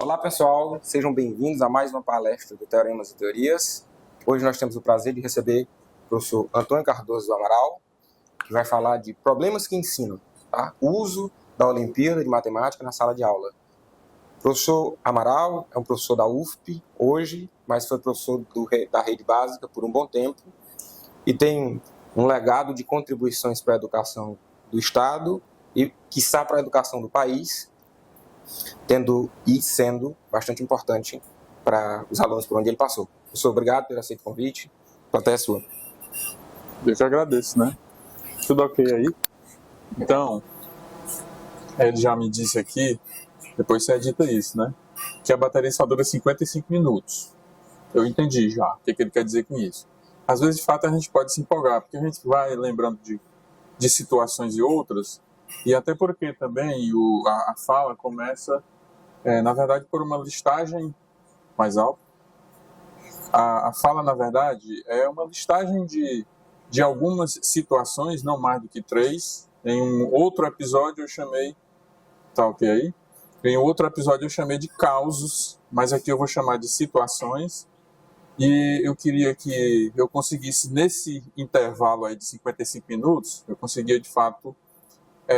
Olá pessoal, sejam bem-vindos a mais uma palestra do Teoremas e Teorias. Hoje nós temos o prazer de receber o professor Antônio Cardoso do Amaral, que vai falar de problemas que ensinam, tá? O uso da Olimpíada de Matemática na sala de aula. O professor Amaral é um professor da UFP hoje, mas foi professor da rede básica por um bom tempo e tem um legado de contribuições para a educação do Estado e, quiçá, para a educação do país, tendo e sendo bastante importante para os alunos por onde ele passou. Professor, obrigado por aceitar o convite. A plateia é sua. Eu que agradeço, né? Tudo ok aí? Então, ele já me disse aqui, depois você edita isso, né? Que a bateria só dura 55 minutos. Eu entendi já o que ele quer dizer com isso. Às vezes, de fato, a gente pode se empolgar, porque a gente vai lembrando de situações e outras, e até porque também a fala começa, na verdade, por uma listagem mais alta. A fala, na verdade, é uma listagem de algumas situações, não mais do que 3. Em um outro episódio eu chamei... Tá ok aí? Em outro episódio eu chamei de causos, mas aqui eu vou chamar de situações. E eu queria que eu conseguisse, nesse intervalo aí de 55 minutos, eu conseguia, de fato,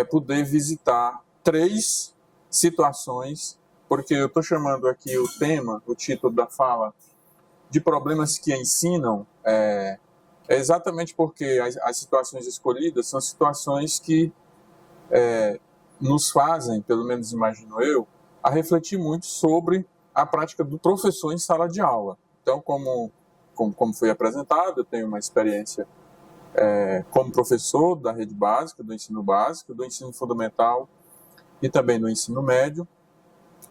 poder visitar 3 situações, porque eu estou chamando aqui o tema, o título da fala, de problemas que ensinam, é exatamente porque as situações escolhidas são situações que nos fazem, pelo menos imagino eu, a refletir muito sobre a prática do professor em sala de aula. Então, como foi apresentado, eu tenho uma experiência como professor da rede básica, do ensino fundamental e também do ensino médio.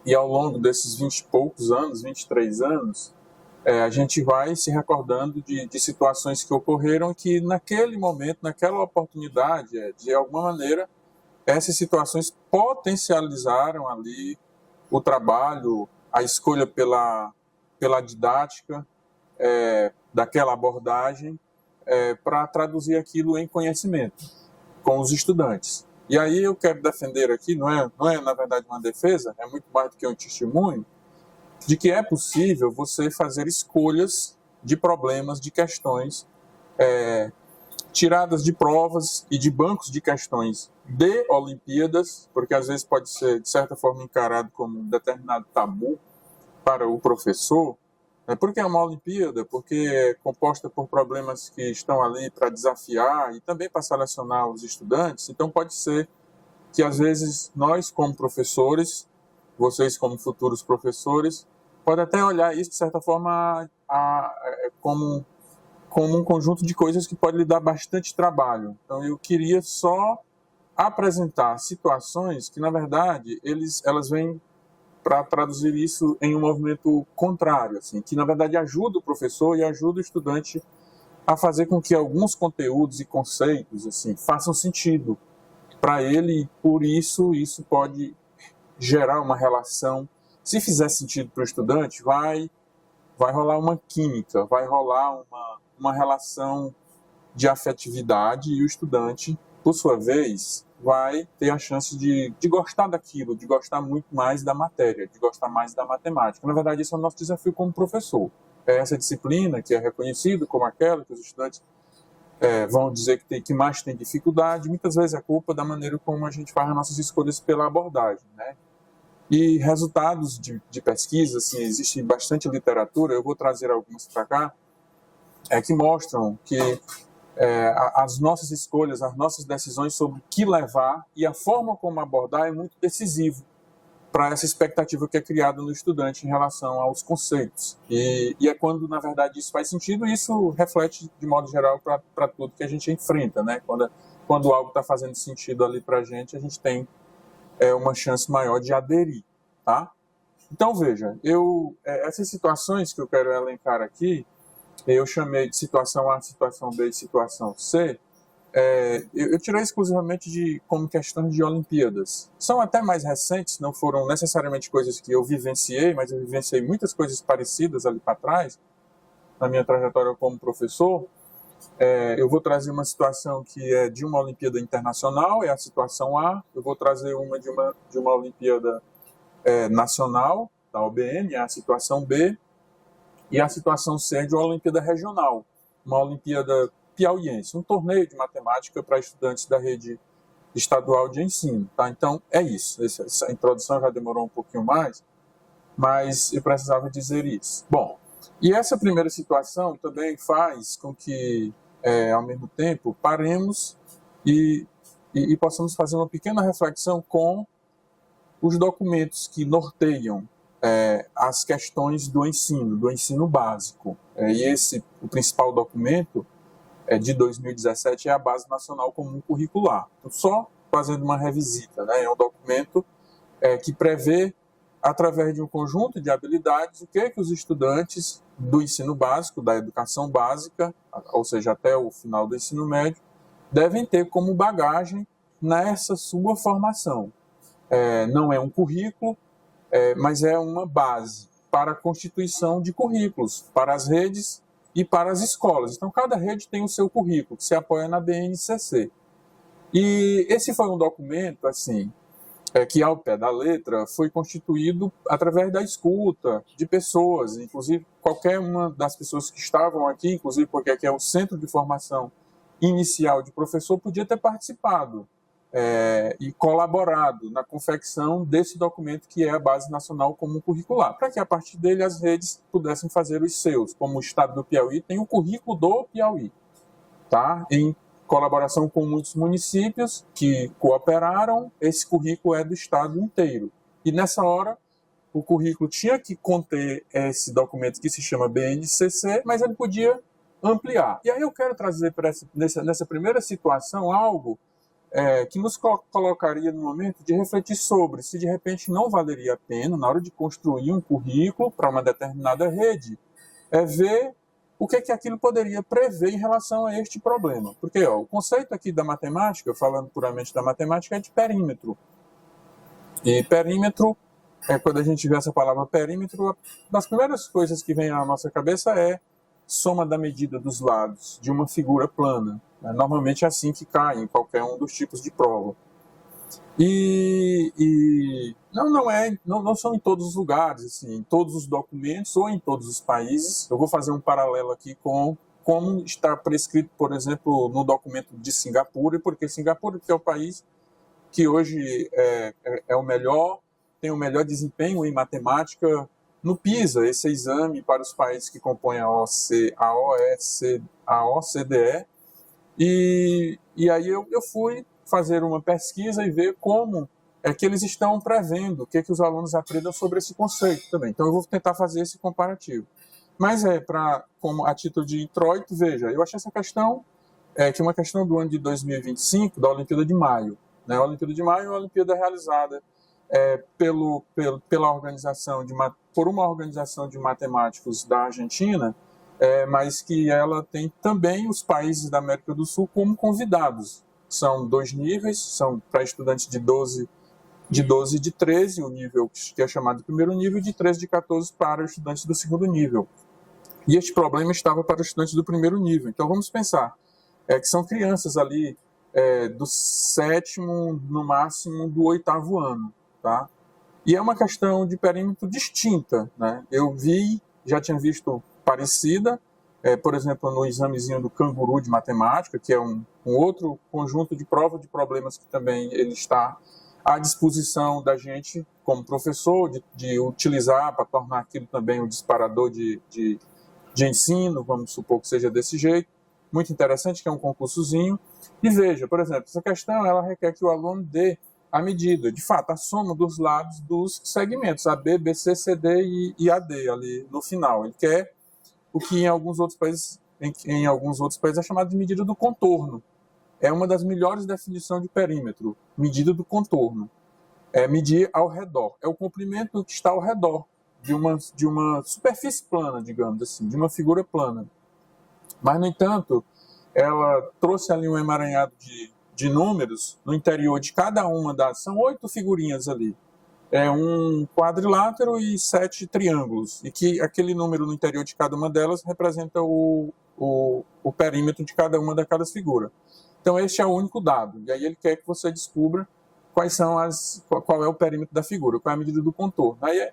E ao longo desses 20 e poucos anos, 23 anos, a gente vai se recordando de situações que ocorreram que naquele momento, naquela oportunidade, de alguma maneira, essas situações potencializaram ali o trabalho, a escolha pela didática daquela abordagem para traduzir aquilo em conhecimento com os estudantes. E aí eu quero defender aqui, não é na verdade uma defesa, é muito mais do que um testemunho, de que é possível você fazer escolhas de problemas, de questões tiradas de provas e de bancos de questões de Olimpíadas, porque às vezes pode ser, de certa forma, encarado como um determinado tabu para o professor. Por que é uma Olimpíada? Porque é composta por problemas que estão ali para desafiar e também para selecionar os estudantes. Então pode ser que às vezes nós, como professores, vocês como futuros professores, podem até olhar isso de certa forma como um conjunto de coisas que pode lhe dar bastante trabalho. Então eu queria só apresentar situações que, na verdade, elas vêm para traduzir isso em um movimento contrário, assim, que na verdade ajuda o professor e ajuda o estudante a fazer com que alguns conteúdos e conceitos assim façam sentido para ele, e por isso pode gerar uma relação. Se fizer sentido para o estudante, vai rolar uma química, vai rolar uma relação de afetividade, e o estudante, por sua vez, vai ter a chance de gostar daquilo, de gostar muito mais da matéria, de gostar mais da matemática. Na verdade, esse é o nosso desafio como professor. É essa disciplina que é reconhecida como aquela que os estudantes vão dizer que mais tem dificuldade, muitas vezes é culpa da maneira como a gente faz as nossas escolhas pela abordagem, né? E resultados de pesquisa, assim, existe bastante literatura, eu vou trazer algumas para cá, que mostram que as nossas escolhas, as nossas decisões sobre o que levar e a forma como abordar é muito decisivo para essa expectativa que é criada no estudante em relação aos conceitos. E é quando, na verdade, isso faz sentido, e isso reflete, de modo geral, para tudo que a gente enfrenta, né? Quando algo está fazendo sentido ali para a gente tem uma chance maior de aderir, tá? Então, veja, essas situações que eu quero elencar aqui, eu chamei de situação A, situação B e situação C, eu tirei exclusivamente como questões de Olimpíadas. São até mais recentes, não foram necessariamente coisas que eu vivenciei, mas eu vivenciei muitas coisas parecidas ali para trás, na minha trajetória como professor. Eu vou trazer uma situação que é de uma Olimpíada internacional, é a situação A. Eu vou trazer uma de uma Olimpíada nacional, da OBN, a situação B, e a situação C é de uma Olimpíada regional, uma Olimpíada piauiense, um torneio de matemática para estudantes da rede estadual de ensino. Tá? Então, é isso. Essa introdução já demorou um pouquinho mais, mas eu precisava dizer isso. Bom, e essa primeira situação também faz com que, ao mesmo tempo, paremos e possamos fazer uma pequena reflexão com os documentos que norteiam as questões do ensino básico. E o principal documento de 2017 é a Base Nacional Comum Curricular. Então, só fazendo uma revisita, né? É um documento que prevê, através de um conjunto de habilidades, o que os estudantes do ensino básico, da educação básica, ou seja, até o final do ensino médio, devem ter como bagagem nessa sua formação. Não é um currículo, mas é uma base para a constituição de currículos, para as redes e para as escolas. Então, cada rede tem o seu currículo, que se apoia na BNCC. E esse foi um documento, assim, que ao pé da letra foi constituído através da escuta de pessoas, inclusive qualquer uma das pessoas que estavam aqui, inclusive porque aqui é o Centro de Formação Inicial de Professor, podia ter participado e colaborado na confecção desse documento que é a Base Nacional Comum Curricular, para que a partir dele as redes pudessem fazer os seus, como o Estado do Piauí tem o currículo do Piauí, tá? Em colaboração com muitos municípios que cooperaram, esse currículo é do Estado inteiro. E nessa hora, o currículo tinha que conter esse documento que se chama BNCC, mas ele podia ampliar. E aí eu quero trazer nessa primeira situação algo que nos colocaria no momento de refletir sobre se de repente não valeria a pena, na hora de construir um currículo para uma determinada rede, ver o que aquilo poderia prever em relação a este problema. Porque o conceito aqui da matemática, falando puramente da matemática, é de perímetro. E perímetro, quando a gente vê essa palavra perímetro, uma das primeiras coisas que vem à nossa cabeça é soma da medida dos lados de uma figura plana. Normalmente é assim que cai em qualquer um dos tipos de prova. E não são em todos os lugares, assim, em todos os documentos ou em todos os países. Eu vou fazer um paralelo aqui com como está prescrito, por exemplo, no documento de Singapura, porque Singapura é o país que hoje é o melhor, tem o melhor desempenho em matemática no PISA, esse exame para os países que compõem a OCDE. E aí eu fui fazer uma pesquisa e ver como é que eles estão prevendo, o que os alunos aprendam sobre esse conceito também. Então eu vou tentar fazer esse comparativo. Mas como a título de introito, veja, eu achei essa questão, que é uma questão do ano de 2025, da Olimpíada de Maio. Né? A Olimpíada de Maio é uma Olimpíada realizada por uma organização de matemáticos da Argentina, mas que ela tem também os países da América do Sul como convidados. São 2 níveis, são para estudantes de 12 e de 13, o nível que é chamado de primeiro nível, e de 13 e de 14 para estudantes do segundo nível. E este problema estava para os estudantes do primeiro nível. Então vamos pensar que são crianças ali do 7º, no máximo do 8º ano. Tá? E é uma questão de perímetro distinta. Né? Eu já tinha visto parecida, por exemplo, no examezinho do Canguru de matemática, que é um outro conjunto de prova de problemas que também ele está à disposição da gente, como professor, de utilizar para tornar aquilo também um disparador de ensino, vamos supor que seja desse jeito. Muito interessante, que é um concursozinho. E veja, por exemplo, essa questão ela requer que o aluno dê a medida, de fato, a soma dos lados dos segmentos, AB, BC, CD e AD ali no final. Ele quer o que em alguns outros países é chamado de medida do contorno. É uma das melhores definições de perímetro, medida do contorno. É medir ao redor. É o comprimento que está ao redor de uma superfície plana, digamos assim, de uma figura plana. Mas, no entanto, ela trouxe ali um emaranhado de números no interior de cada uma são 8 figurinhas ali. É um quadrilátero e 7 triângulos. E que aquele número no interior de cada uma delas representa o perímetro de cada uma daquelas figuras. Então, este é o único dado. E aí ele quer que você descubra qual é o perímetro da figura, qual é a medida do contorno. Aí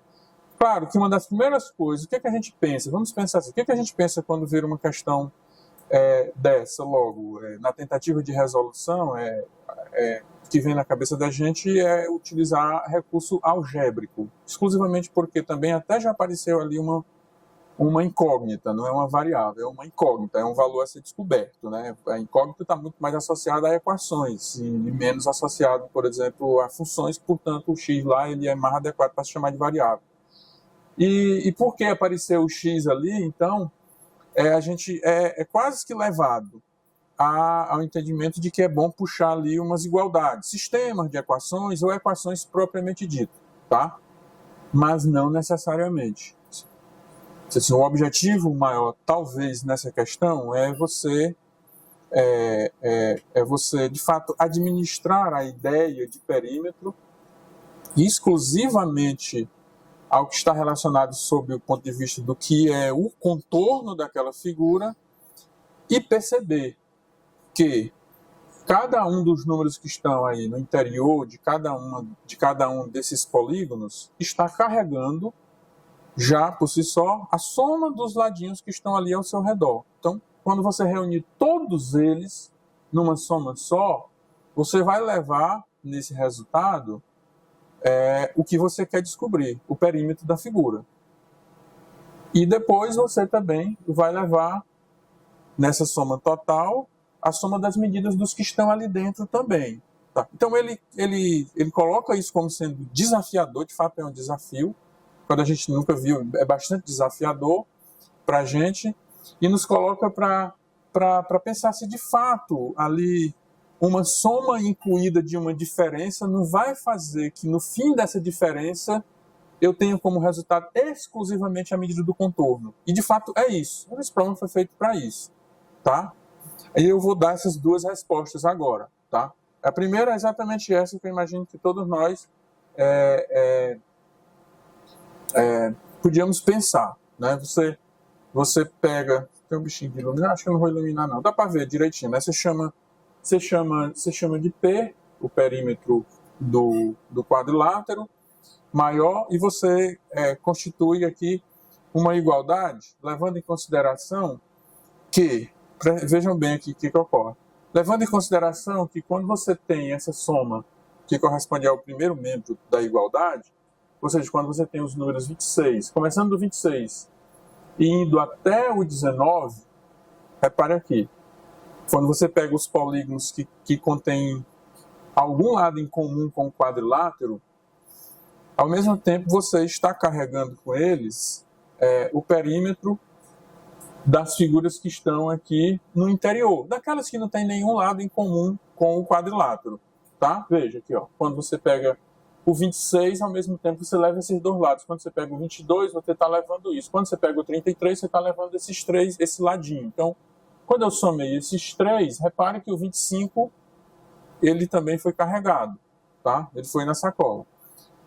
Claro que uma das primeiras coisas, o que é que a gente pensa? Vamos pensar assim, o que é que a gente pensa quando vira uma questão dessa logo? Na tentativa de resolução, que vem na cabeça da gente é utilizar recurso algébrico, exclusivamente porque também até já apareceu ali uma incógnita, não é uma variável, é uma incógnita, é um valor a ser descoberto, né? A incógnita está muito mais associada a equações e menos associado, por exemplo, a funções, portanto o x lá ele é mais adequado para se chamar de variável. E por que apareceu o x ali, então, a gente é quase que levado ao entendimento de que é bom puxar ali umas igualdades, sistemas de equações ou equações propriamente dito, tá? Mas não necessariamente. Assim, o objetivo maior, talvez, nessa questão é você, de fato, administrar a ideia de perímetro exclusivamente ao que está relacionado sob o ponto de vista do que é o contorno daquela figura e perceber que cada um dos números que estão aí no interior de cada um desses polígonos está carregando já por si só a soma dos ladinhos que estão ali ao seu redor. Então, quando você reunir todos eles numa soma só, você vai levar nesse resultado o que você quer descobrir, o perímetro da figura. E depois você também vai levar nessa soma total a soma das medidas dos que estão ali dentro também. Tá? Então ele coloca isso como sendo desafiador, de fato é um desafio, quando a gente nunca viu, é bastante desafiador para a gente, e nos coloca para pensar se de fato ali uma soma incluída de uma diferença não vai fazer que no fim dessa diferença eu tenha como resultado exclusivamente a medida do contorno. E de fato é isso. Esse problema foi feito para isso. Tá? Aí eu vou dar essas duas respostas agora. Tá? A primeira é exatamente essa que eu imagino que todos nós podíamos pensar. Né? Você pega... Tem um bichinho de iluminar? Acho que eu não vou iluminar não. Dá para ver direitinho. Né? Você chama de P, o perímetro do quadrilátero maior, e você constitui aqui uma igualdade, levando em consideração que, vejam bem aqui o que ocorre, levando em consideração que quando você tem essa soma que corresponde ao primeiro membro da igualdade, ou seja, quando você tem os números 26, começando do 26 e indo até o 19, repare aqui, quando você pega os polígonos que contêm algum lado em comum com o quadrilátero, ao mesmo tempo você está carregando com eles o perímetro das figuras que estão aqui no interior, daquelas que não tem nenhum lado em comum com o quadrilátero. Tá? Veja aqui, ó, quando você pega o 26, ao mesmo tempo você leva esses dois lados. Quando você pega o 22, você está levando isso. Quando você pega o 33, você está levando esses três, esse ladinho. Então, quando eu somei esses três, repare que o 25 ele também foi carregado, tá? Ele foi na sacola.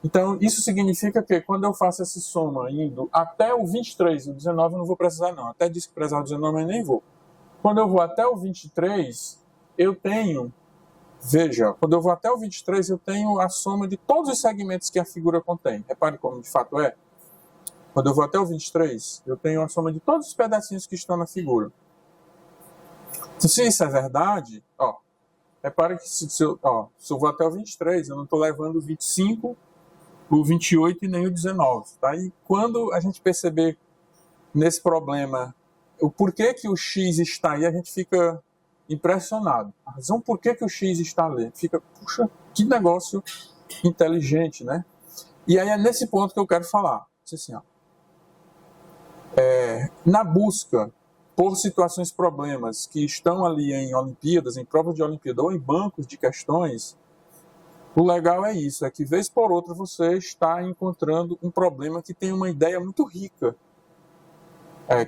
Então, isso significa que quando eu faço essa soma indo até o 23, o 19 eu não vou precisar não. Até disse que precisava o 19, mas nem vou. Quando eu vou até o 23, eu tenho... Veja, quando eu vou até o 23, eu tenho a soma de todos os segmentos que a figura contém. Repare como de fato é. Quando eu vou até o 23, eu tenho a soma de todos os pedacinhos que estão na figura. Então, se isso é verdade, ó, repare que se eu vou até o 23, eu não estou levando o 25, o 28 e nem o 19. Tá? E quando a gente perceber nesse problema o porquê que o x está aí, a gente fica impressionado. A razão por que o x está ali. Fica, puxa, que negócio inteligente, né? E aí é nesse ponto que eu quero falar. Assim, ó, na busca por situações, problemas que estão ali em Olimpíadas, em provas de Olimpíada ou em bancos de questões, o legal é isso, é que vez por outra você está encontrando um problema que tem uma ideia muito rica,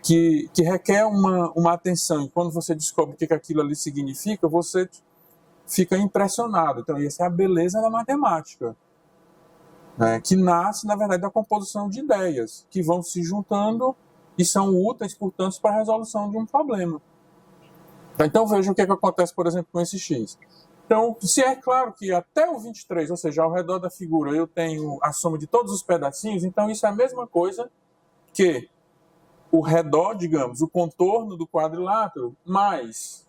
que requer uma atenção, e quando você descobre o que aquilo ali significa, você fica impressionado. Então, essa é a beleza da matemática, que nasce, na verdade, da composição de ideias, que vão se juntando e são úteis, portanto, para a resolução de um problema. Então, veja o que acontece, por exemplo, com esse x. Então, se é claro que até o 23, ou seja, ao redor da figura, eu tenho a soma de todos os pedacinhos, então isso é a mesma coisa que o redor, digamos, o contorno do quadrilátero, mais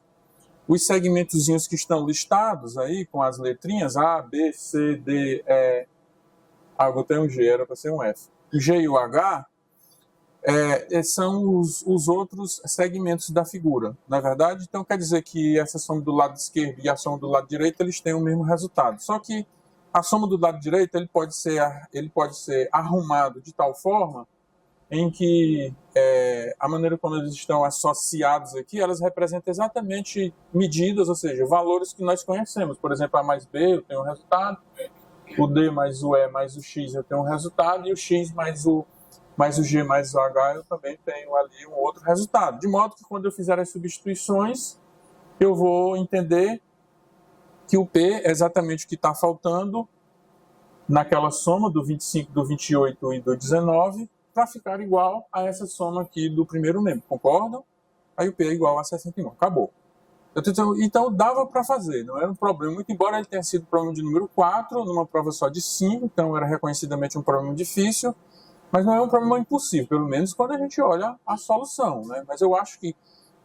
os segmentozinhos que estão listados aí, com as letrinhas A, B, C, D, E. Ah, eu botei um G, era para ser um F. O G e o H são os outros segmentos da figura, na verdade. Então, quer dizer que essa soma do lado esquerdo e a soma do lado direito, eles têm o mesmo resultado. Só que a soma do lado direito, ele pode ser arrumado de tal forma em que a maneira como eles estão associados aqui, elas representam exatamente medidas, ou seja, valores que nós conhecemos. Por exemplo, A mais B, eu tenho um resultado, o D mais o E mais o X, eu tenho um resultado, e o X mais o G mais o H, eu também tenho ali um outro resultado. De modo que quando eu fizer as substituições, eu vou entender que o P é exatamente o que está faltando naquela soma do 25, do 28 e do 19, para ficar igual a essa soma aqui do primeiro membro, concordam? Aí o P é igual a 61, acabou. Então dava para fazer, não era um problema, muito embora ele tenha sido problema de número 4, numa prova só de 5, então era reconhecidamente um problema difícil, mas não é um problema impossível, pelo menos quando a gente olha a solução, né? Mas eu acho que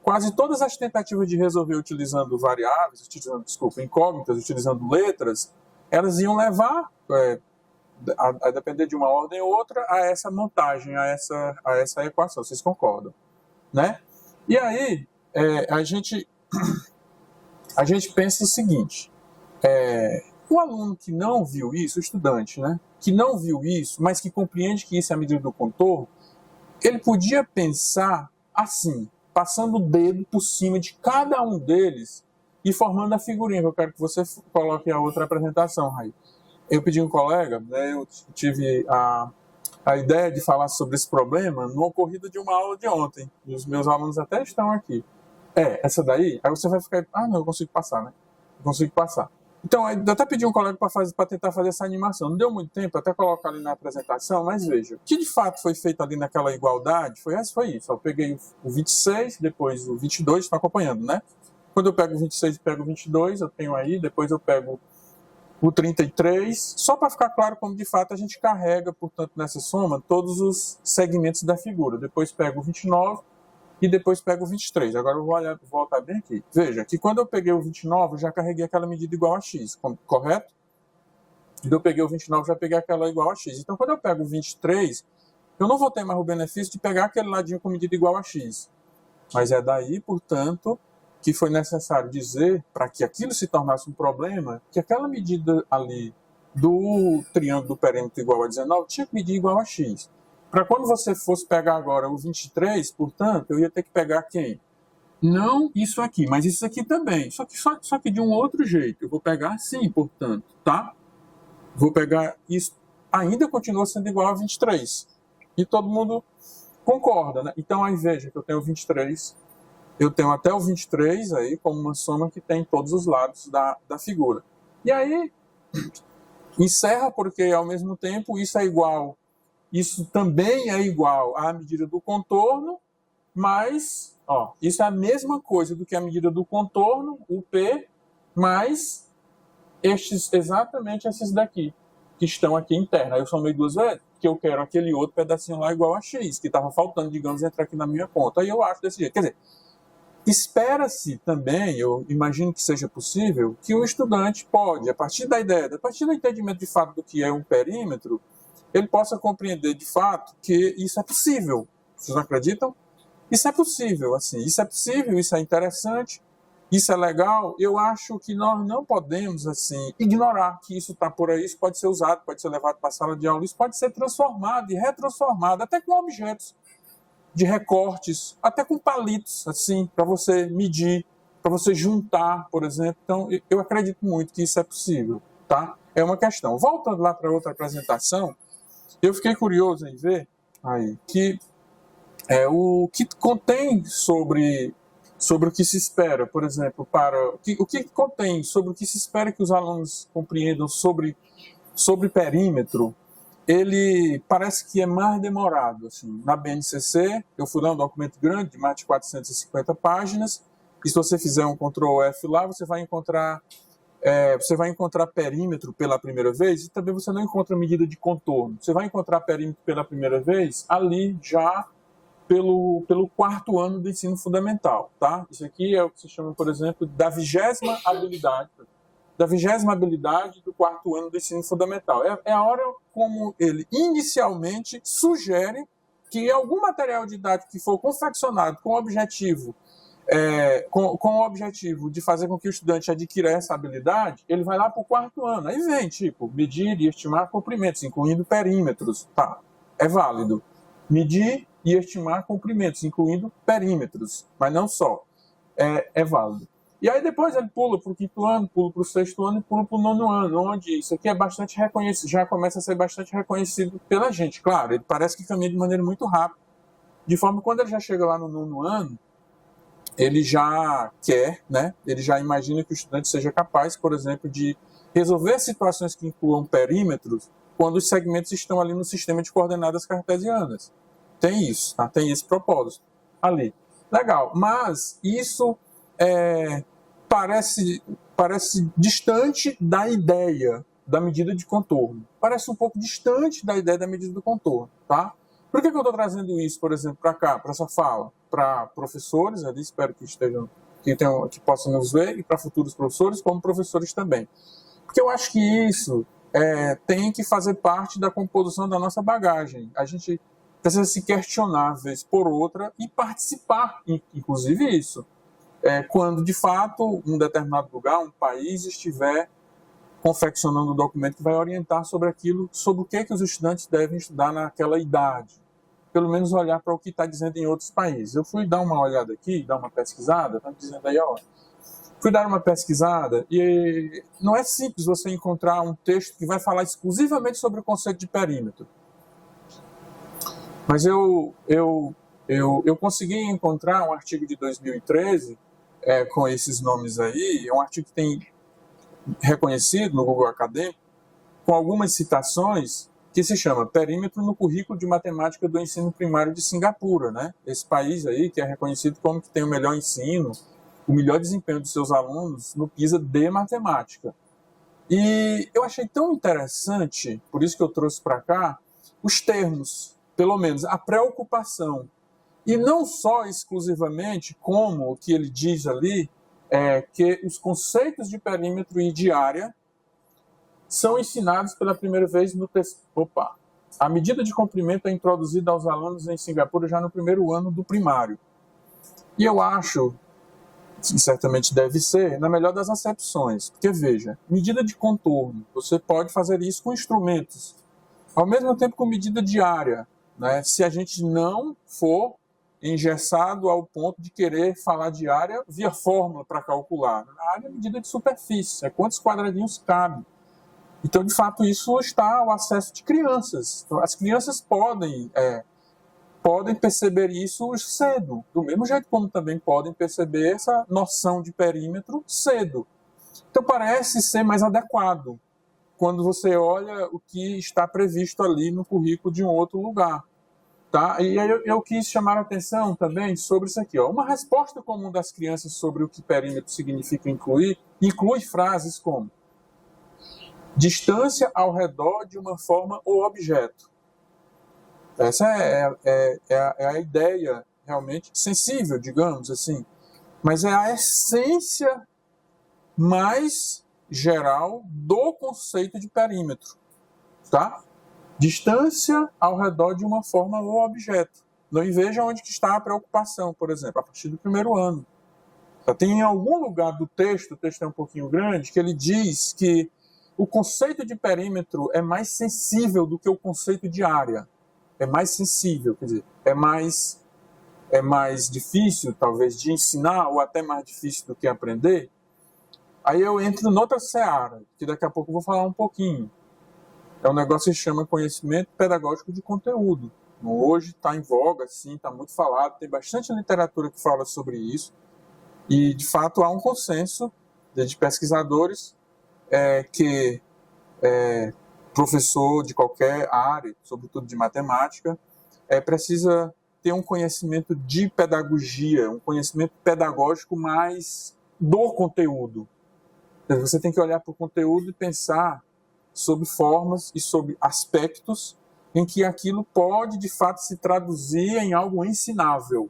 quase todas as tentativas de resolver utilizando variáveis, incógnitas, utilizando letras, elas iam levar, a depender de uma ordem ou outra, a essa montagem, a essa equação. Vocês concordam, né? E aí, a gente pensa o seguinte, o aluno que não viu isso, o estudante, né, que não viu isso, mas que compreende que isso é a medida do contorno, ele podia pensar assim, passando o dedo por cima de cada um deles e formando a figurinha, que eu quero que você coloque a outra apresentação, Raí. Eu pedi um colega, né, eu tive a ideia de falar sobre esse problema no ocorrido de uma aula de ontem, e os meus alunos até estão aqui. Essa daí, aí você vai ficar, não, eu consigo passar, né? Eu consigo passar. Então, eu até pedi um colega para tentar fazer essa animação. Não deu muito tempo, até colocar ali na apresentação, mas veja, o que de fato foi feito ali naquela igualdade foi isso. Eu peguei o 26, depois o 22, estão acompanhando, né? Quando eu pego o 26 e pego o 22, eu tenho aí, depois eu pego o 33, só para ficar claro como de fato a gente carrega, portanto, nessa soma, todos os segmentos da figura. Depois pego o 29 e depois pego o 23. Agora eu vou voltar bem aqui. Veja que quando eu peguei o 29, eu já carreguei aquela medida igual a x, correto? Quando eu peguei o 29, já peguei aquela igual a x. Então, quando eu pego o 23, eu não vou ter mais o benefício de pegar aquele ladinho com medida igual a x. Mas é daí, portanto, que foi necessário dizer, para que aquilo se tornasse um problema, que aquela medida ali do triângulo do perímetro igual a 19 tinha que medir igual a x. Para quando você fosse pegar agora o 23, portanto, eu ia ter que pegar quem? Não isso aqui, mas isso aqui também. Só que de um outro jeito. Eu vou pegar assim, portanto, tá? Vou pegar isso. Ainda continua sendo igual a 23. E todo mundo concorda, né? Então, aí veja que eu tenho 23. Eu tenho até o 23 aí como uma soma que tem todos os lados da figura. E aí, encerra porque, ao mesmo tempo, isso também é igual à medida do contorno, mas isso é a mesma coisa do que a medida do contorno, o P, mais exatamente esses daqui, que estão aqui internos. Aí eu somei duas vezes, porque eu quero aquele outro pedacinho lá igual a x, que estava faltando, digamos, entrar aqui na minha conta. Aí eu acho desse jeito. Quer dizer, espera-se também, eu imagino que seja possível, que o estudante pode, a partir do entendimento de fato do que é um perímetro, ele possa compreender de fato que isso é possível. Vocês não acreditam? Isso é possível, assim, isso é interessante, isso é legal. Eu acho que nós não podemos, assim, ignorar que isso está por aí, isso pode ser usado, pode ser levado para a sala de aula, isso pode ser transformado e retransformado, até com objetos de recortes, até com palitos, assim, para você medir, para você juntar, por exemplo. Então, eu acredito muito que isso é possível, tá? É uma questão. Voltando lá para outra apresentação, eu fiquei curioso em ver aí que o que contém sobre o que se espera, por exemplo, o que contém sobre o que se espera que os alunos compreendam sobre perímetro, ele parece que é mais demorado. Assim. Na BNCC, eu fui lá um documento grande, de mais de 450 páginas, e se você fizer um Ctrl+F lá, você vai encontrar você vai encontrar perímetro pela primeira vez e também você não encontra medida de contorno. Você vai encontrar perímetro pela primeira vez ali já pelo 4º ano do ensino fundamental, tá? Isso aqui é o que se chama, por exemplo, da 20ª habilidade do 4º ano do ensino fundamental. É a hora como ele inicialmente sugere que algum material didático que for confeccionado com o objetivo de fazer com que o estudante adquira essa habilidade, ele vai lá para o 4º ano. Aí vem, tipo, medir e estimar comprimentos, incluindo perímetros. Tá, é válido. Medir e estimar comprimentos, incluindo perímetros, mas não só. É válido. E aí depois ele pula para o 5º ano, pula para o 6º ano e pula para o 9º ano, onde isso aqui é bastante reconhecido, já começa a ser bastante reconhecido pela gente. Claro, ele parece que caminha de maneira muito rápida, de forma que quando ele já chega lá no 9º ano, ele já quer, né? Ele já imagina que o estudante seja capaz, por exemplo, de resolver situações que incluam perímetros quando os segmentos estão ali no sistema de coordenadas cartesianas. Tem isso, tá? Tem esse propósito ali. Legal, mas isso parece distante da ideia da medida de contorno. Parece um pouco distante da ideia da medida do contorno, tá? Por que eu estou trazendo isso, por exemplo, para cá, para essa fala? Para professores, ali, espero que possam nos ver, e para futuros professores, como professores também. Porque eu acho que isso tem que fazer parte da composição da nossa bagagem. A gente precisa se questionar, vez por outra, e participar, inclusive isso. Quando, de fato, um determinado lugar, um país, estiver confeccionando um documento que vai orientar sobre o que os estudantes devem estudar naquela idade. Pelo menos olhar para o que está dizendo em outros países. Eu fui dar uma olhada aqui, dar uma pesquisada, está dizendo aí, ó. Fui dar uma pesquisada e não é simples você encontrar um texto que vai falar exclusivamente sobre o conceito de perímetro. Mas eu consegui encontrar um artigo de 2013 com esses nomes aí, é um artigo que tem reconhecido no Google Acadêmico, com algumas citações, que se chama Perímetro no Currículo de Matemática do Ensino Primário de Singapura, né? Esse país aí que é reconhecido como que tem o melhor ensino, o melhor desempenho dos seus alunos no PISA de matemática. E eu achei tão interessante, por isso que eu trouxe para cá, os termos, pelo menos a preocupação. E não só exclusivamente como o que ele diz ali, que os conceitos de perímetro e de área são ensinados pela primeira vez no texto. A medida de comprimento é introduzida aos alunos em Singapura já no 1º ano do primário. E eu acho, que certamente deve ser, na melhor das acepções. Porque, veja, medida de contorno, você pode fazer isso com instrumentos, ao mesmo tempo com medida de área, né? Se a gente não for engessado ao ponto de querer falar de área via fórmula para calcular. A área é medida de superfície, é quantos quadradinhos cabe. Então, de fato, isso está ao acesso de crianças. Então, as crianças podem perceber isso cedo, do mesmo jeito como também podem perceber essa noção de perímetro cedo. Então, parece ser mais adequado quando você olha o que está previsto ali no currículo de um outro lugar. Tá? E aí eu quis chamar a atenção também sobre isso aqui. Ó. Uma resposta comum das crianças sobre o que perímetro significa inclui frases como distância ao redor de uma forma ou objeto. Essa é a ideia realmente sensível, digamos assim. Mas é a essência mais geral do conceito de perímetro. Tá? Distância ao redor de uma forma ou objeto. E veja onde que está a preocupação, por exemplo, a partir do 1º ano. Tem em algum lugar do texto, o texto é um pouquinho grande, que ele diz que o conceito de perímetro é mais sensível do que o conceito de área. É mais sensível, quer dizer, é mais difícil, talvez, de ensinar, ou até mais difícil do que aprender. Aí eu entro noutra seara, que daqui a pouco eu vou falar um pouquinho. É um negócio que se chama conhecimento pedagógico de conteúdo. Hoje está em voga, sim, está muito falado, tem bastante literatura que fala sobre isso. E, de fato, há um consenso de pesquisadores que professor de qualquer área, sobretudo de matemática, precisa ter um conhecimento de pedagogia, um conhecimento pedagógico mais do conteúdo. Você tem que olhar para o conteúdo e pensar sobre formas e sobre aspectos em que aquilo pode, de fato, se traduzir em algo ensinável.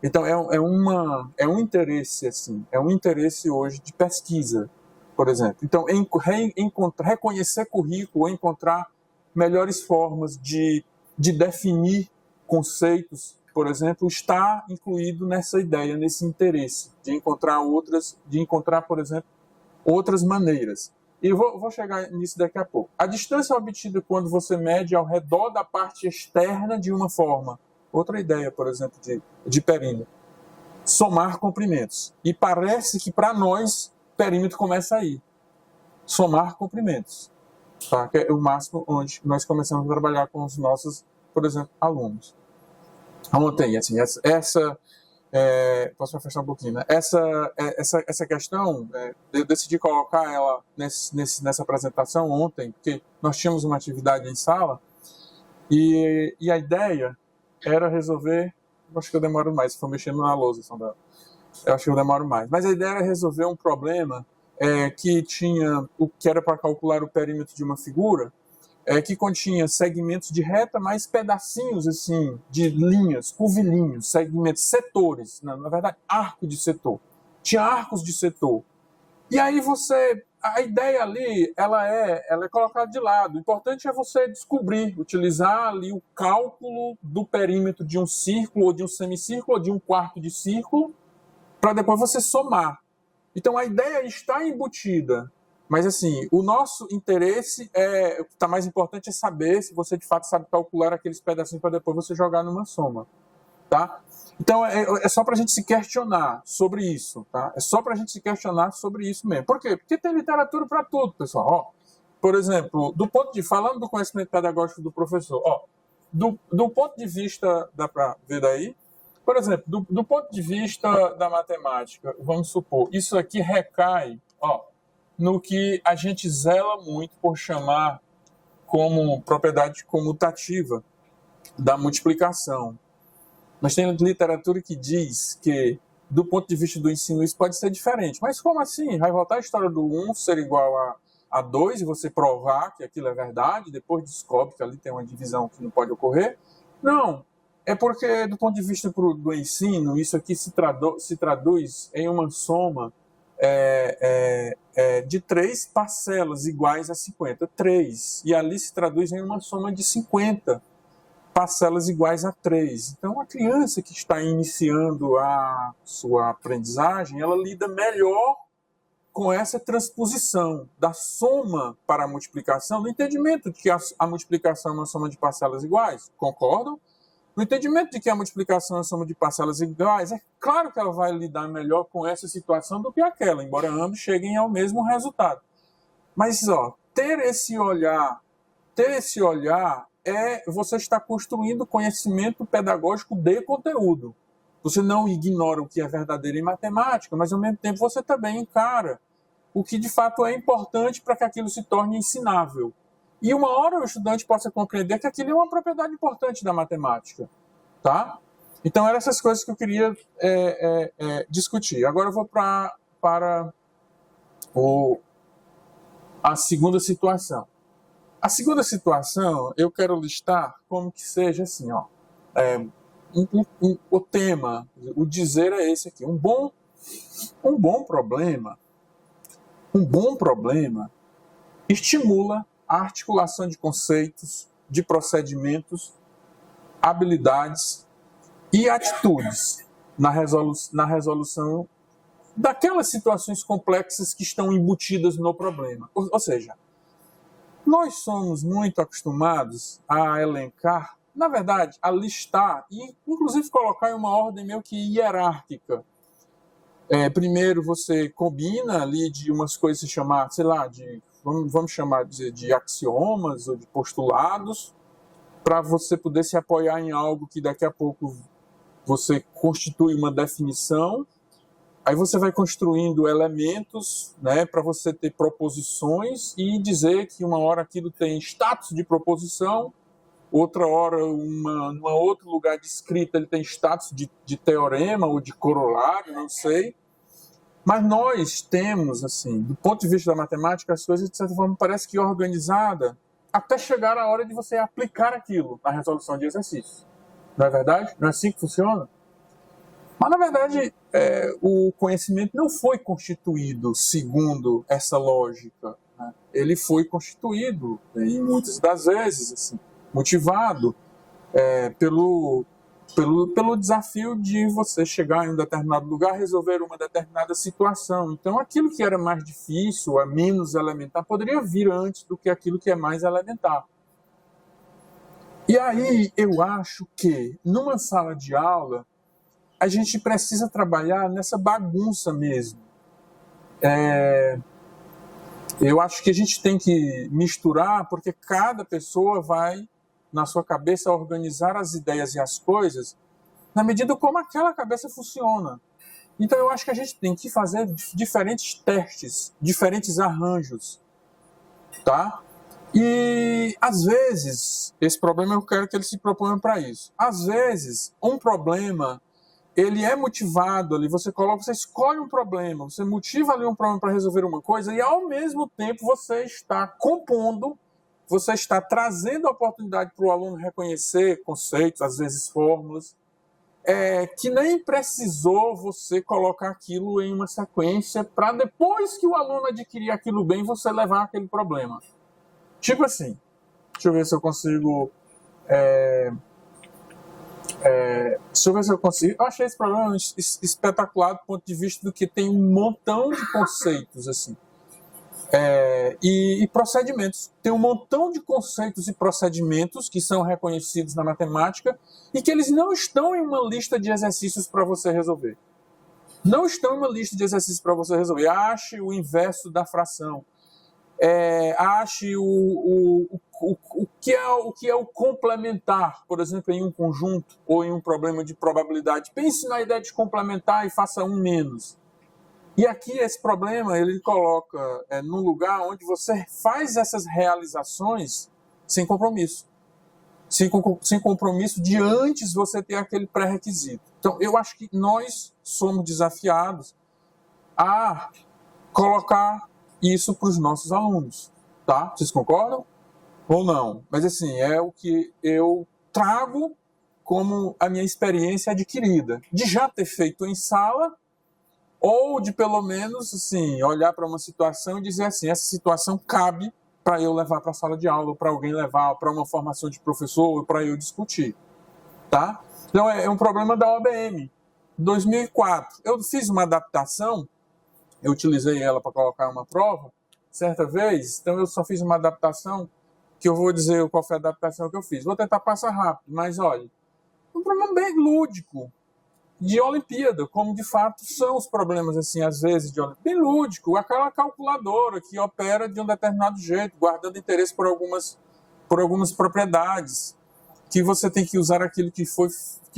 Então, é um interesse, assim, é um interesse hoje de pesquisa, por exemplo. Então, reconhecer currículo, encontrar melhores formas de definir conceitos, por exemplo, está incluído nessa ideia, nesse interesse de encontrar, por exemplo, outras maneiras. E vou chegar nisso daqui a pouco. A distância obtida quando você mede ao redor da parte externa de uma forma. Outra ideia, por exemplo, de perímetro. Somar comprimentos. E parece que, para nós, perímetro começa aí. Somar comprimentos. Tá? Que é o máximo onde nós começamos a trabalhar com os nossos, por exemplo, alunos. Ontem, assim, posso me afastar um pouquinho, né? Essa questão, eu decidi colocar ela nessa apresentação ontem, porque nós tínhamos uma atividade em sala e a ideia era resolver, acho que eu demoro mais, se for mexendo na lousa, Sandra, eu acho que eu demoro mais, mas a ideia era resolver um problema que tinha, o que era para calcular o perímetro de uma figura, que continha segmentos de reta, mais pedacinhos assim, de linhas, curvilíneos, segmentos, setores, na verdade, arco de setor. Tinha arcos de setor. E aí a ideia ali, ela é colocada de lado. O importante é você descobrir, utilizar ali o cálculo do perímetro de um círculo, ou de um semicírculo, ou de um quarto de círculo, para depois você somar. Então a ideia está embutida. Mas, assim, o nosso interesse o que está mais importante é saber se você, de fato, sabe calcular aqueles pedacinhos para depois você jogar numa soma, tá? Então, é só para a gente se questionar sobre isso, tá? É só para a gente se questionar sobre isso mesmo. Por quê? Porque tem literatura para tudo, pessoal. Ó, por exemplo, falando do conhecimento pedagógico do professor, ó, do ponto de vista, dá para ver daí? Por exemplo, do ponto de vista da matemática, vamos supor, isso aqui recai, ó, no que a gente zela muito por chamar como propriedade comutativa da multiplicação. Mas tem literatura que diz que, do ponto de vista do ensino, isso pode ser diferente. Mas como assim? Vai voltar a história do 1 ser igual a 2 e você provar que aquilo é verdade, depois descobre que ali tem uma divisão que não pode ocorrer? Não. É porque, do ponto de vista do ensino, isso aqui se traduz em uma soma de 3 parcelas iguais a 50. 3. E ali se traduz em uma soma de 50 parcelas iguais a 3. Então, a criança que está iniciando a sua aprendizagem, ela lida melhor com essa transposição da soma para a multiplicação, no entendimento de que a multiplicação é uma soma de parcelas iguais. Concordam? No entendimento de que a multiplicação é uma soma de parcelas iguais, é claro que ela vai lidar melhor com essa situação do que aquela, embora ambos cheguem ao mesmo resultado. Mas, ó, ter esse olhar você está construindo conhecimento pedagógico de conteúdo. Você não ignora o que é verdadeiro em matemática, mas ao mesmo tempo você também encara o que de fato é importante para que aquilo se torne ensinável. E uma hora o estudante possa compreender que aquilo é uma propriedade importante da matemática. Tá? Então, eram essas coisas que eu queria discutir. Agora eu vou para a segunda situação. A segunda situação, eu quero listar como que seja assim, ó, o tema, o dizer é esse aqui. Um bom problema estimula a articulação de conceitos, de procedimentos, habilidades e atitudes na resolução daquelas situações complexas que estão embutidas no problema. Ou seja, nós somos muito acostumados a elencar, na verdade, a listar e, inclusive, colocar em uma ordem meio que hierárquica. Primeiro você combina ali de umas coisas se chamar, sei lá, vamos chamar de axiomas ou de postulados, para você poder se apoiar em algo que daqui a pouco você constitui uma definição. Aí você vai construindo elementos, né, para você ter proposições e dizer que uma hora aquilo tem status de proposição, outra hora, numa outro lugar de escrita, ele tem status de teorema ou de corolário, não sei. Mas nós temos, assim, do ponto de vista da matemática, as coisas, de certa forma, parece que organizada até chegar a hora de você aplicar aquilo na resolução de exercícios. Não é verdade? Não é assim que funciona? Mas, na verdade, o conhecimento não foi constituído segundo essa lógica, né? Ele foi constituído, em muitas das vezes, assim, motivado pelo desafio de você chegar em um determinado lugar, resolver uma determinada situação. Então, aquilo que era mais difícil, a menos elementar, poderia vir antes do que aquilo que é mais elementar. E aí, eu acho que, numa sala de aula, a gente precisa trabalhar nessa bagunça mesmo. Eu acho que a gente tem que misturar, porque cada pessoa vai, na sua cabeça, organizar as ideias e as coisas na medida como aquela cabeça funciona. Então, eu acho que a gente tem que fazer diferentes testes, diferentes arranjos, tá? E, às vezes, esse problema eu quero que ele se proponha para isso. Às vezes, um problema, ele é motivado ali, você escolhe um problema, você motiva ali um problema para resolver uma coisa e, ao mesmo tempo, você está compondo, você está trazendo a oportunidade para o aluno reconhecer conceitos, às vezes fórmulas, que nem precisou você colocar aquilo em uma sequência para depois que o aluno adquirir aquilo bem, você levar aquele problema. Tipo assim, deixa eu ver se eu consigo... deixa eu ver se eu consigo... Eu achei esse problema espetacular do ponto de vista do que tem um montão de conceitos, assim. E procedimentos. Tem um montão de conceitos e procedimentos que são reconhecidos na matemática e que eles não estão em uma lista de exercícios para você resolver. Não estão em uma lista de exercícios para você resolver. Ache o inverso da fração. Ache o que é o complementar, por exemplo, em um conjunto ou em um problema de probabilidade. Pense na ideia de complementar e faça um menos. E aqui esse problema ele coloca num lugar onde você faz essas realizações sem compromisso. Sem compromisso de antes você ter aquele pré-requisito. Então, eu acho que nós somos desafiados a colocar isso para os nossos alunos. Tá? Vocês concordam? Ou não? Mas, assim, é o que eu trago como a minha experiência adquirida. De já ter feito em sala... ou de, pelo menos, assim, olhar para uma situação e dizer assim, essa situação cabe para eu levar para a sala de aula, ou para alguém levar para uma formação de professor, ou para eu discutir. Tá? Então, é um problema da OBM. 2004, eu fiz uma adaptação, eu utilizei ela para colocar uma prova, certa vez, então eu só fiz uma adaptação, que eu vou dizer qual foi a adaptação que eu fiz. Vou tentar passar rápido, mas olha, um problema bem lúdico, de Olimpíada, como de fato são os problemas, assim, às vezes, de Olimpíada. Bem lúdico, aquela calculadora que opera de um determinado jeito, guardando interesse por algumas propriedades, que você tem que usar aquilo que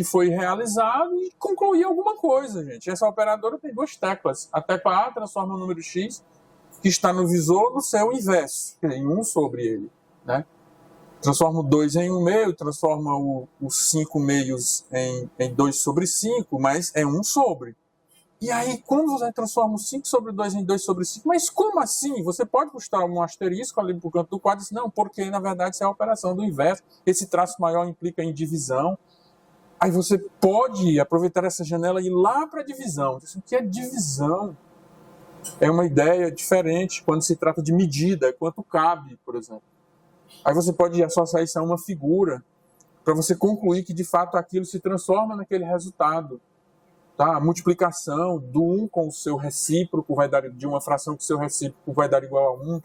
foi realizado e concluir alguma coisa, gente. Essa operadora tem duas teclas. A tecla A transforma o número X, que está no visor, no seu inverso, em 1 sobre ele, né? Transforma o 2 em 1 meio, transforma os 5 meios em 2 sobre 5, mas é 1 sobre. E aí, quando você transforma o 5 sobre 2 em 2 sobre 5, mas como assim? Você pode postar um asterisco ali pro canto do quadro e dizer, não, porque na verdade isso é a operação do inverso, esse traço maior implica em divisão. Aí você pode aproveitar essa janela e ir lá para a divisão. O que é divisão? É uma ideia diferente quando se trata de medida, quanto cabe, por exemplo. Aí você pode associar isso a uma figura para você concluir que, de fato, aquilo se transforma naquele resultado. Tá? A multiplicação do 1 com o seu recíproco vai dar de uma fração que o seu recíproco vai dar igual a 1.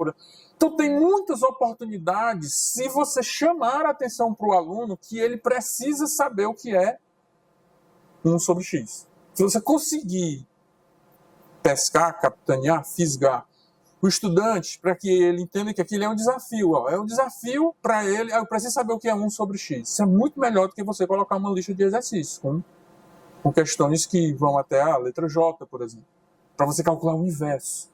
Então, tem muitas oportunidades se você chamar a atenção para o aluno que ele precisa saber o que é 1 sobre x. Se você conseguir pescar, capitanear, fisgar o estudante, para que ele entenda que aquilo é um desafio. É um desafio para ele, eu preciso saber o que é 1 sobre x. Isso é muito melhor do que você colocar uma lista de exercícios, com questões que vão até a letra J, por exemplo, para você calcular o inverso.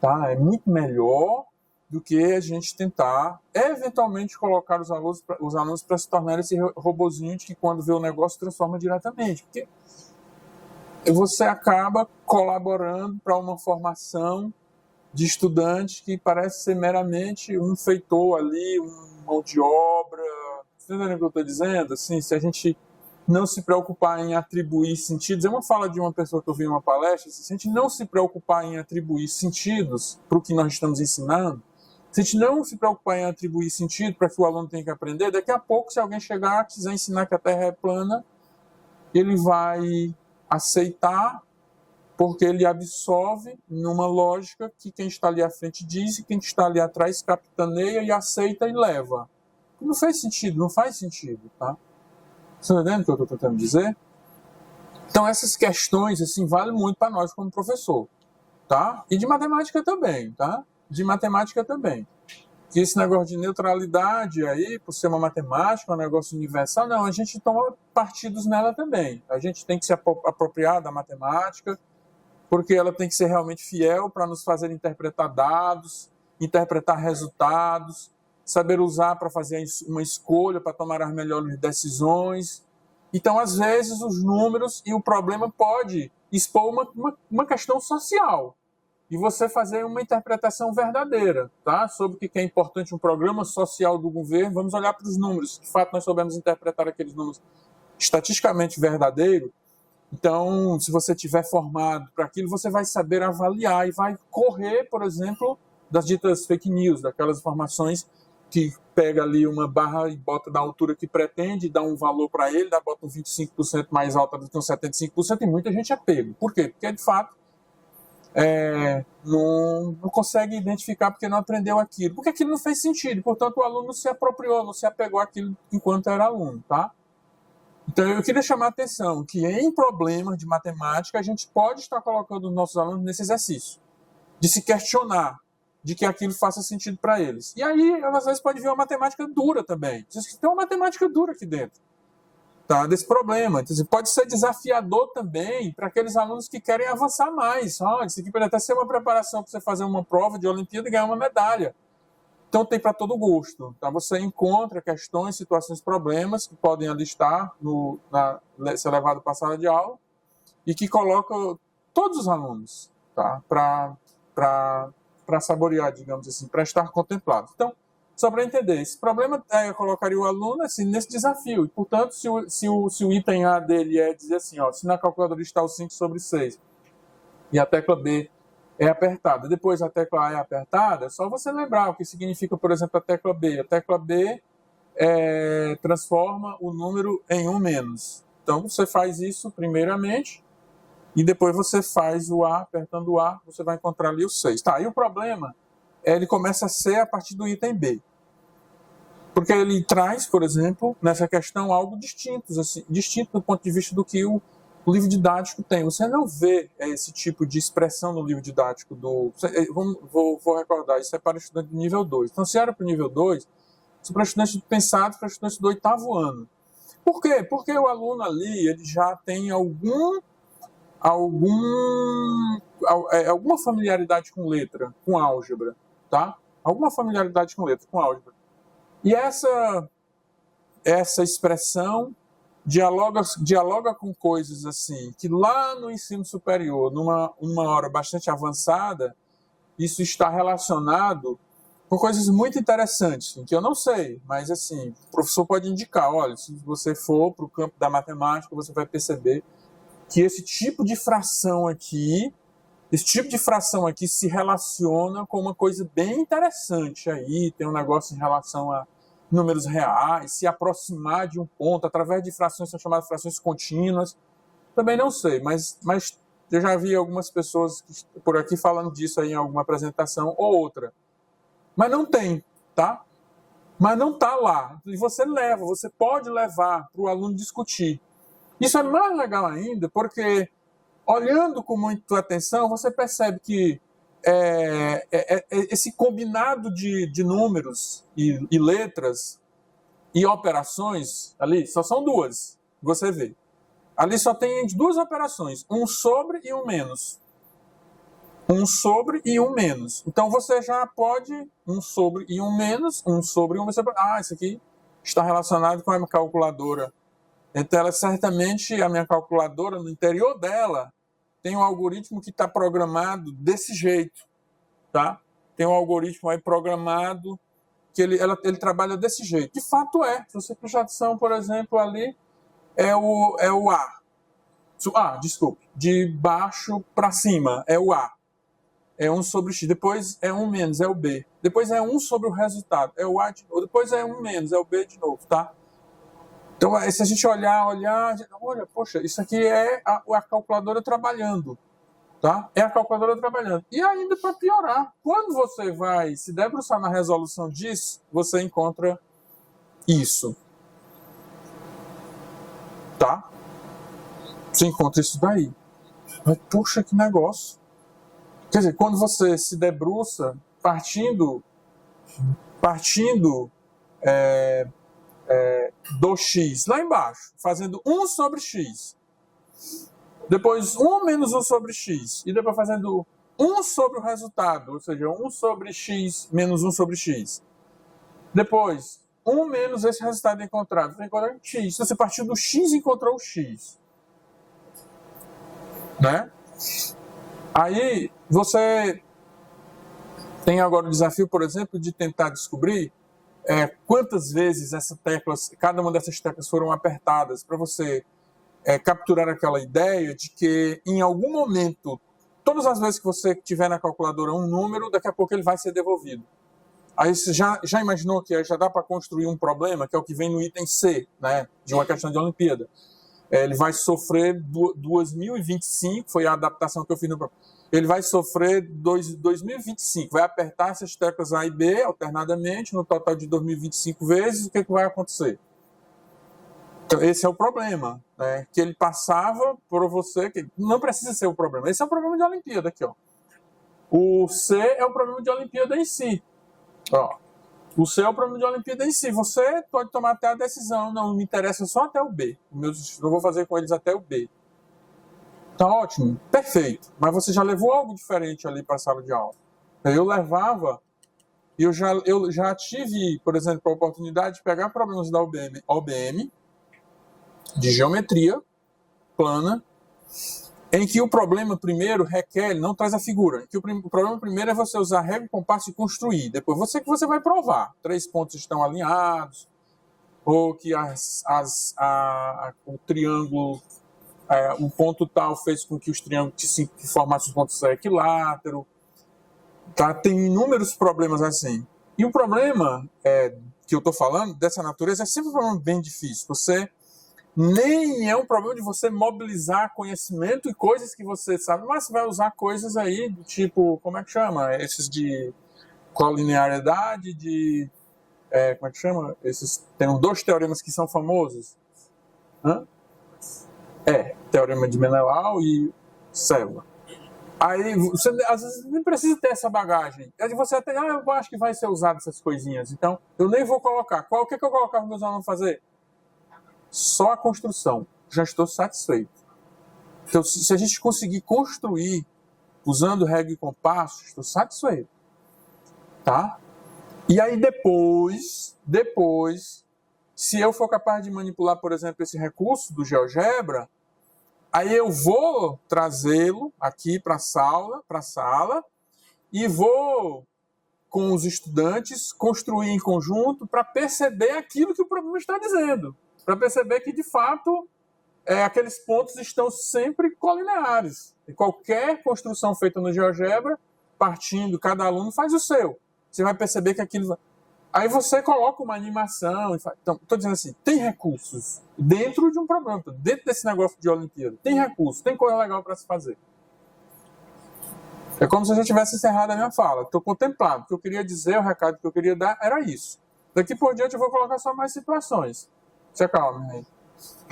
Tá? É muito melhor do que a gente tentar, eventualmente, colocar os alunos para se tornarem esse robozinho que, quando vê o negócio, transforma diretamente. Porque você acaba colaborando para uma formação de estudantes que parece ser meramente um feitor ali, mão de obra. Você entendeu o que eu estou dizendo? Assim, se a gente não se preocupar em atribuir sentidos, é uma fala de uma pessoa que eu vi em uma palestra, se a gente não se preocupar em atribuir sentidos para o que nós estamos ensinando, se a gente não se preocupar em atribuir sentido para que o aluno tenha que aprender, daqui a pouco, se alguém chegar e quiser ensinar que a Terra é plana, ele vai aceitar, porque ele absorve numa lógica que quem está ali à frente diz e quem está ali atrás capitaneia e aceita e leva. Não faz sentido, não faz sentido, tá? Você está entendendo o que eu estou tentando dizer? Então, essas questões, assim, valem muito para nós como professor, tá? E de matemática também, tá? De matemática também. Que esse negócio de neutralidade aí, por ser uma matemática, um negócio universal, não, a gente toma partidos nela também. A gente tem que se apropriar da matemática, porque ela tem que ser realmente fiel para nos fazer interpretar dados, interpretar resultados, saber usar para fazer uma escolha, para tomar as melhores decisões. Então, às vezes, os números e o problema pode expor uma questão social e você fazer uma interpretação verdadeira, tá? Sobre o que é importante um programa social do governo. Vamos olhar para os números. De fato, nós soubemos interpretar aqueles números estatisticamente verdadeiros. Então, se você tiver formado para aquilo, você vai saber avaliar e vai correr, por exemplo, das ditas fake news, daquelas informações que pega ali uma barra e bota da altura que pretende, dá um valor para ele, bota um 25% mais alta do que um 75%, e muita gente é pego. Por quê? Porque, de fato, não consegue identificar porque não aprendeu aquilo. Porque aquilo não fez sentido, portanto, o aluno não se apropriou, não se apegou àquilo enquanto era aluno, tá? Então, eu queria chamar a atenção que em problemas de matemática, a gente pode estar colocando os nossos alunos nesse exercício, de se questionar, de que aquilo faça sentido para eles. E aí, às vezes, pode vir uma matemática dura também. Tem uma matemática dura aqui dentro, tá? Desse problema. Então, pode ser desafiador também para aqueles alunos que querem avançar mais. Isso aqui pode até ser uma preparação para você fazer uma prova de Olimpíada e ganhar uma medalha. Então, tem para todo gosto. Tá? Você encontra questões, situações, problemas que podem ali estar ser levado para a sala de aula e que colocam todos os alunos, tá? Para saborear, digamos assim, para estar contemplado. Então, só para entender, esse problema colocaria o aluno assim, nesse desafio. E, portanto, se o item A dele é dizer assim, se na calculadora está o 5/6 e a tecla B é apertada, depois a tecla A é apertada, é só você lembrar o que significa, por exemplo, a tecla B. A tecla B transforma o número em 1 menos. Então, você faz isso primeiramente, e depois você faz o A, apertando o A, você vai encontrar ali o 6. Tá, e o problema ele começa a ser a partir do item B. Porque ele traz, por exemplo, nessa questão algo distinto, assim, distinto do ponto de vista do que o livro didático tem. Você não vê esse tipo de expressão no livro didático vou recordar, isso é para estudante do nível 2. Então, se era para o nível 2, isso é para estudante pensado para estudante do 8º ano. Por quê? Porque o aluno ali ele já tem alguma familiaridade com letra, com álgebra, tá? Alguma familiaridade com letra, com álgebra. E essa expressão dialoga com coisas assim, que lá no ensino superior, numa hora bastante avançada, isso está relacionado com coisas muito interessantes, que eu não sei, mas assim, o professor pode indicar, olha, se você for para o campo da matemática, você vai perceber que esse tipo de fração aqui se relaciona com uma coisa bem interessante aí, tem um negócio em relação a números reais, se aproximar de um ponto através de frações, são chamadas frações contínuas. Também não sei, mas eu já vi algumas pessoas por aqui falando disso aí em alguma apresentação ou outra. Mas não tem, tá? Mas não está lá. E você pode levar para o aluno discutir. Isso é mais legal ainda, porque olhando com muita atenção, você percebe que esse combinado de números e letras e operações ali só são duas, você vê. Ali só tem 2 operações, um sobre e um menos. Um sobre e um menos. Então você já pode um sobre e um menos, um sobre e um menos. Isso aqui está relacionado com a minha calculadora. Então, certamente, a minha calculadora, no interior dela, tem um algoritmo que está programado desse jeito, tá? Tem um algoritmo aí programado que ele trabalha desse jeito. De fato é. Se você prestar atenção, por exemplo, ali é o A. Desculpe. De baixo para cima é o A. É 1 sobre X. Depois é 1 menos, é o B. Depois é 1 sobre o resultado, é o A de novo. Depois é 1 menos, é o B de novo, tá? Então, se a gente olhar, olha, poxa, isso aqui é a calculadora trabalhando, tá? É a calculadora trabalhando. E ainda para piorar, quando você vai se debruçar na resolução disso, você encontra isso, tá? Você encontra isso daí. Mas, poxa, que negócio. Quer dizer, quando você se debruça partindo do X lá embaixo, fazendo 1 sobre X, depois 1 menos 1 sobre X, e depois fazendo 1 sobre o resultado, ou seja, 1 sobre X menos 1 sobre X. Depois, 1 menos esse resultado encontrado, você encontra X. Se você partiu do X e encontrou o X, né? Aí você tem agora o desafio, por exemplo, de tentar descobrir quantas vezes cada uma dessas teclas foram apertadas para você capturar aquela ideia de que em algum momento, todas as vezes que você tiver na calculadora um número, daqui a pouco ele vai ser devolvido. Aí você já imaginou que já dá para construir um problema, que é o que vem no item C, né, de uma questão de Olimpíada. Ele vai sofrer 2025, foi a adaptação que eu fiz no problema. Ele vai sofrer 2025, vai apertar essas teclas A e B alternadamente, no total de 2025 vezes, o que vai acontecer? Então, esse é o problema, né? Que ele passava por você, que não precisa ser o problema. Esse é o problema de Olimpíada aqui, ó. O C é o problema de Olimpíada em si. Ó, o C é o problema de Olimpíada em si. Você pode tomar até a decisão, não me interessa só até o B. Eu vou fazer com eles até o B. Tá ótimo, perfeito. Mas você já levou algo diferente ali para a sala de aula. Eu levava, eu já tive, por exemplo, a oportunidade de pegar problemas da OBM de geometria plana, em que o problema primeiro não traz a figura. Que o problema primeiro é você usar régua, compasso e construir. Depois você vai provar. 3 pontos estão alinhados, ou que o triângulo, um ponto tal fez com que os triângulos que formassem os pontos equilátero. Tá? Tem inúmeros problemas assim. E o problema que eu estou falando, dessa natureza, é sempre um problema bem difícil. Nem é um problema de você mobilizar conhecimento e coisas que você sabe, mas você vai usar coisas aí do tipo, como é que chama? Esses de colinearidade, como é que chama? Tem 2 teoremas que são famosos. Teorema de Menelau e Célula. Aí você às vezes nem precisa ter essa bagagem. Aí você até, eu acho que vai ser usado essas coisinhas, então eu nem vou colocar. O que eu colocava para meus alunos fazer? Só a construção. Já estou satisfeito. Então, se a gente conseguir construir usando régua e compasso, estou satisfeito. Tá? E aí depois, se eu for capaz de manipular, por exemplo, esse recurso do GeoGebra, aí eu vou trazê-lo aqui para a sala, e vou, com os estudantes, construir em conjunto para perceber aquilo que o problema está dizendo. Para perceber que, de fato, aqueles pontos estão sempre colineares. E qualquer construção feita no GeoGebra, partindo, cada aluno faz o seu. Você vai perceber que aquilo... Aí você coloca uma animação. Então, estou dizendo assim, tem recursos dentro de um problema, dentro desse negócio de Olimpíada. Tem recursos, tem coisa legal para se fazer. É como se eu já tivesse encerrado a minha fala. Estou contemplado. O que eu queria dizer, o recado que eu queria dar era isso. Daqui por diante eu vou colocar só mais situações. Se acalme aí.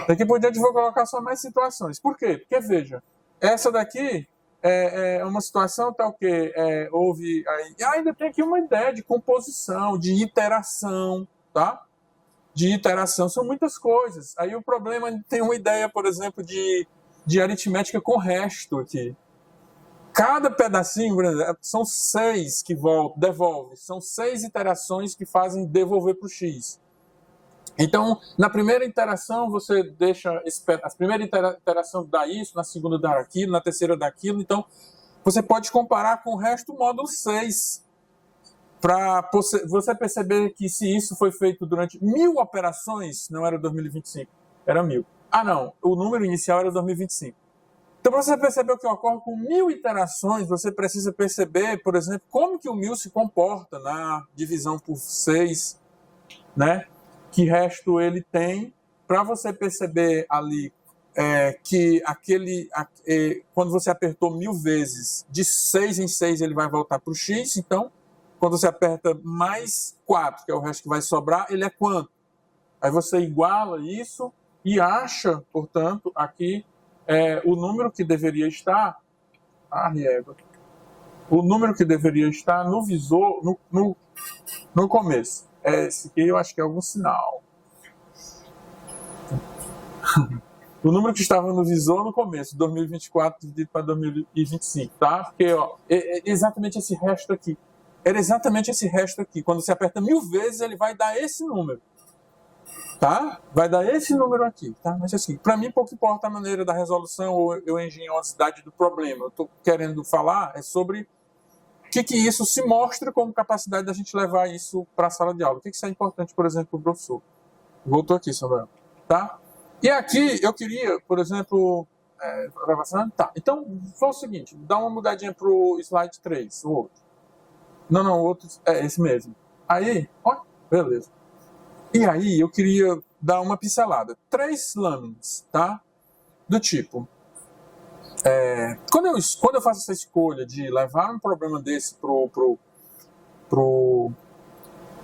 Daqui por diante eu vou colocar só mais situações. Por quê? Porque, veja, essa daqui é uma situação tal que houve... ainda tem aqui uma ideia de composição, de iteração, tá? De iteração, são muitas coisas. Aí o problema tem uma ideia, por exemplo, de aritmética com resto aqui. Cada pedacinho, são 6 que devolve, são 6 iterações que fazem devolver para o X. Então, na primeira interação, você deixa... A primeira interação dá isso, na segunda dá aquilo, na terceira dá aquilo. Então, você pode comparar com o resto do módulo 6, para você perceber que se isso foi feito durante 1000 operações, não era 2025, era 1000. Ah, não, o número inicial era 2025. Então, para você perceber o que ocorre com 1000 interações, você precisa perceber, por exemplo, como que o 1000 se comporta na divisão por 6, né? Que resto ele tem, para você perceber ali que quando você apertou 1000 vezes, de 6 em 6 ele vai voltar para o X, então, quando você aperta mais 4, que é o resto que vai sobrar, ele é quanto? Aí você iguala isso e acha, portanto, aqui o número que deveria estar, o número que deveria estar no visor, no começo. Esse aqui eu acho que é algum sinal. O número que estava no visor no começo, 2024 dividido para 2025, tá? Porque, ó, exatamente esse resto aqui. Era exatamente esse resto aqui. Quando você aperta 1000 vezes, ele vai dar esse número. Tá? Vai dar esse número aqui, tá? Mas assim, para mim pouco importa a maneira da resolução ou a engenhosidade do problema. Eu estou querendo falar sobre o que isso se mostra como capacidade da gente levar isso para a sala de aula. O que isso é importante, por exemplo, para o professor. Voltou aqui, Samuel. Tá? E aqui eu queria, por exemplo... tá. Então, foi o seguinte, dá uma mudadinha para o slide 3, o outro. Não, o outro é esse mesmo. Aí, ó, beleza. E aí eu queria dar uma pincelada. 3 lâminas, tá? Do tipo... Quando eu faço essa escolha de levar um problema desse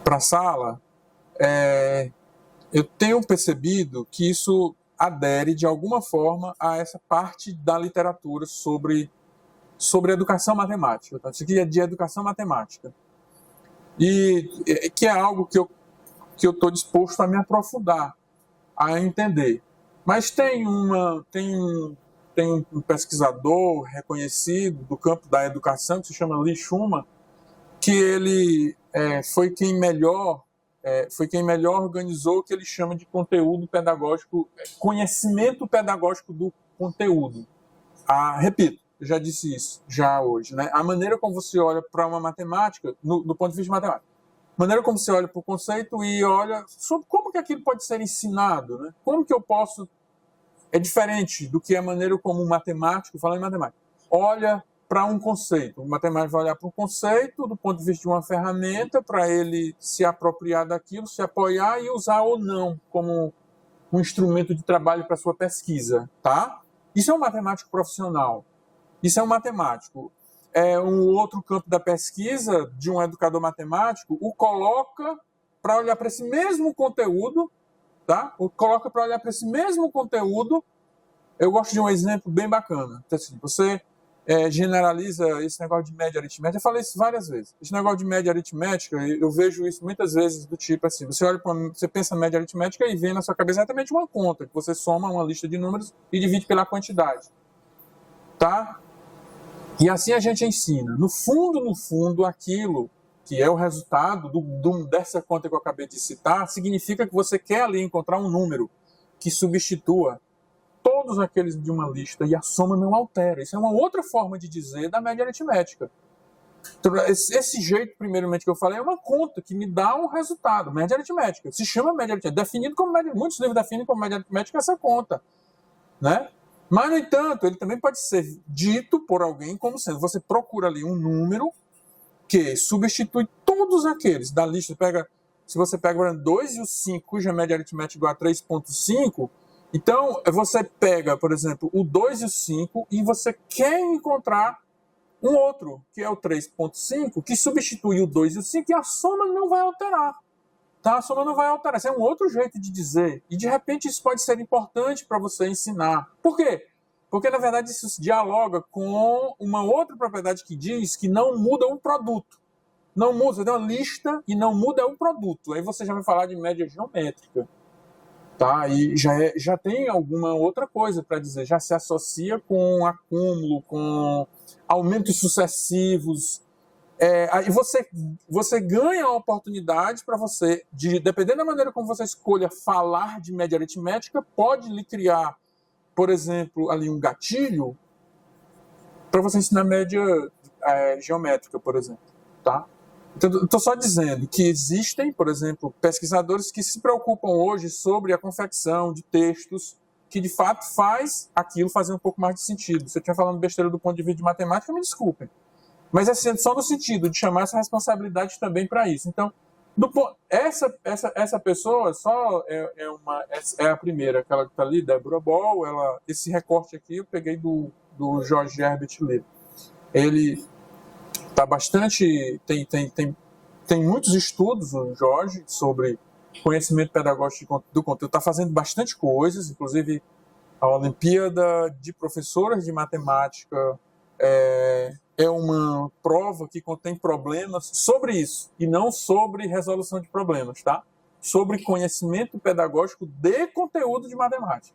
para a sala, eu tenho percebido que isso adere de alguma forma a essa parte da literatura sobre educação matemática. Então, isso aqui é de educação matemática. E que é algo que eu estou disposto a me aprofundar, a entender. Mas tem um pesquisador reconhecido do campo da educação, que se chama Lee Schumann, que ele foi quem melhor organizou o que ele chama de conteúdo pedagógico, conhecimento pedagógico do conteúdo. Repito, eu já disse isso já hoje, né? A maneira como você olha para uma matemática, do ponto de vista matemático, a maneira como você olha para o conceito e olha sobre como que aquilo pode ser ensinado, né? Como que eu posso... É diferente do que a maneira como um matemático, falando em matemática, olha para um conceito. O matemático vai olhar para um conceito do ponto de vista de uma ferramenta para ele se apropriar daquilo, se apoiar e usar ou não como um instrumento de trabalho para sua pesquisa, tá? Isso é um matemático profissional. Isso é um matemático. Um outro campo da pesquisa de um educador matemático o coloca para olhar para esse mesmo conteúdo, tá? Coloca para olhar para esse mesmo conteúdo. Eu gosto de um exemplo bem bacana. Então, assim, você generaliza esse negócio de média aritmética. Eu falei isso várias vezes. Esse negócio de média aritmética, eu vejo isso muitas vezes do tipo assim, você pensa média aritmética e vê na sua cabeça exatamente uma conta, que você soma uma lista de números e divide pela quantidade. Tá? E assim a gente ensina. No fundo, aquilo que é o resultado dessa conta que eu acabei de citar, significa que você quer ali encontrar um número que substitua todos aqueles de uma lista e a soma não altera. Isso é uma outra forma de dizer da média aritmética. Então, esse jeito, primeiramente, que eu falei, é uma conta que me dá um resultado. Média aritmética. Se chama média aritmética. Definido como média, muitos livros definem como média aritmética essa conta, né? Mas, no entanto, ele também pode ser dito por alguém como sendo, você procura ali um número que substitui todos aqueles da lista. Se você pega 2 e o 5, cuja média aritmética é igual a 3,5, então você pega, por exemplo, o 2 e o 5 e você quer encontrar um outro, que é o 3,5, que substitui o 2 e o 5 e a soma não vai alterar. Tá? A soma não vai alterar. Esse é um outro jeito de dizer. E, de repente, isso pode ser importante para você ensinar. Por quê? Porque, na verdade, isso dialoga com uma outra propriedade que diz que não muda um produto. Não muda, você tem uma lista e não muda um produto. Aí você já vai falar de média geométrica. Tá? E já tem alguma outra coisa para dizer. Já se associa com acúmulo, com aumentos sucessivos. Aí você ganha a oportunidade para você, dependendo da maneira como você escolha falar de média aritmética, pode lhe criar, por exemplo, ali um gatilho para você ensinar média geométrica, por exemplo. Tá? Então, estou só dizendo que existem, por exemplo, pesquisadores que se preocupam hoje sobre a confecção de textos que, de fato, faz aquilo fazer um pouco mais de sentido. Se eu estiver falando besteira do ponto de vista de matemática, me desculpem. Mas é só no sentido de chamar essa responsabilidade também para isso. Então, essa pessoa só é a primeira, aquela que está ali, Deborah Ball. Esse recorte aqui eu peguei do George Herbert Lear. Ele está bastante... Tem muitos estudos, o Jorge, sobre conhecimento pedagógico do conteúdo. Está fazendo bastante coisas, inclusive a Olimpíada de Professoras de Matemática é uma prova que contém problemas sobre isso, e não sobre resolução de problemas, tá? Sobre conhecimento pedagógico de conteúdo de matemática.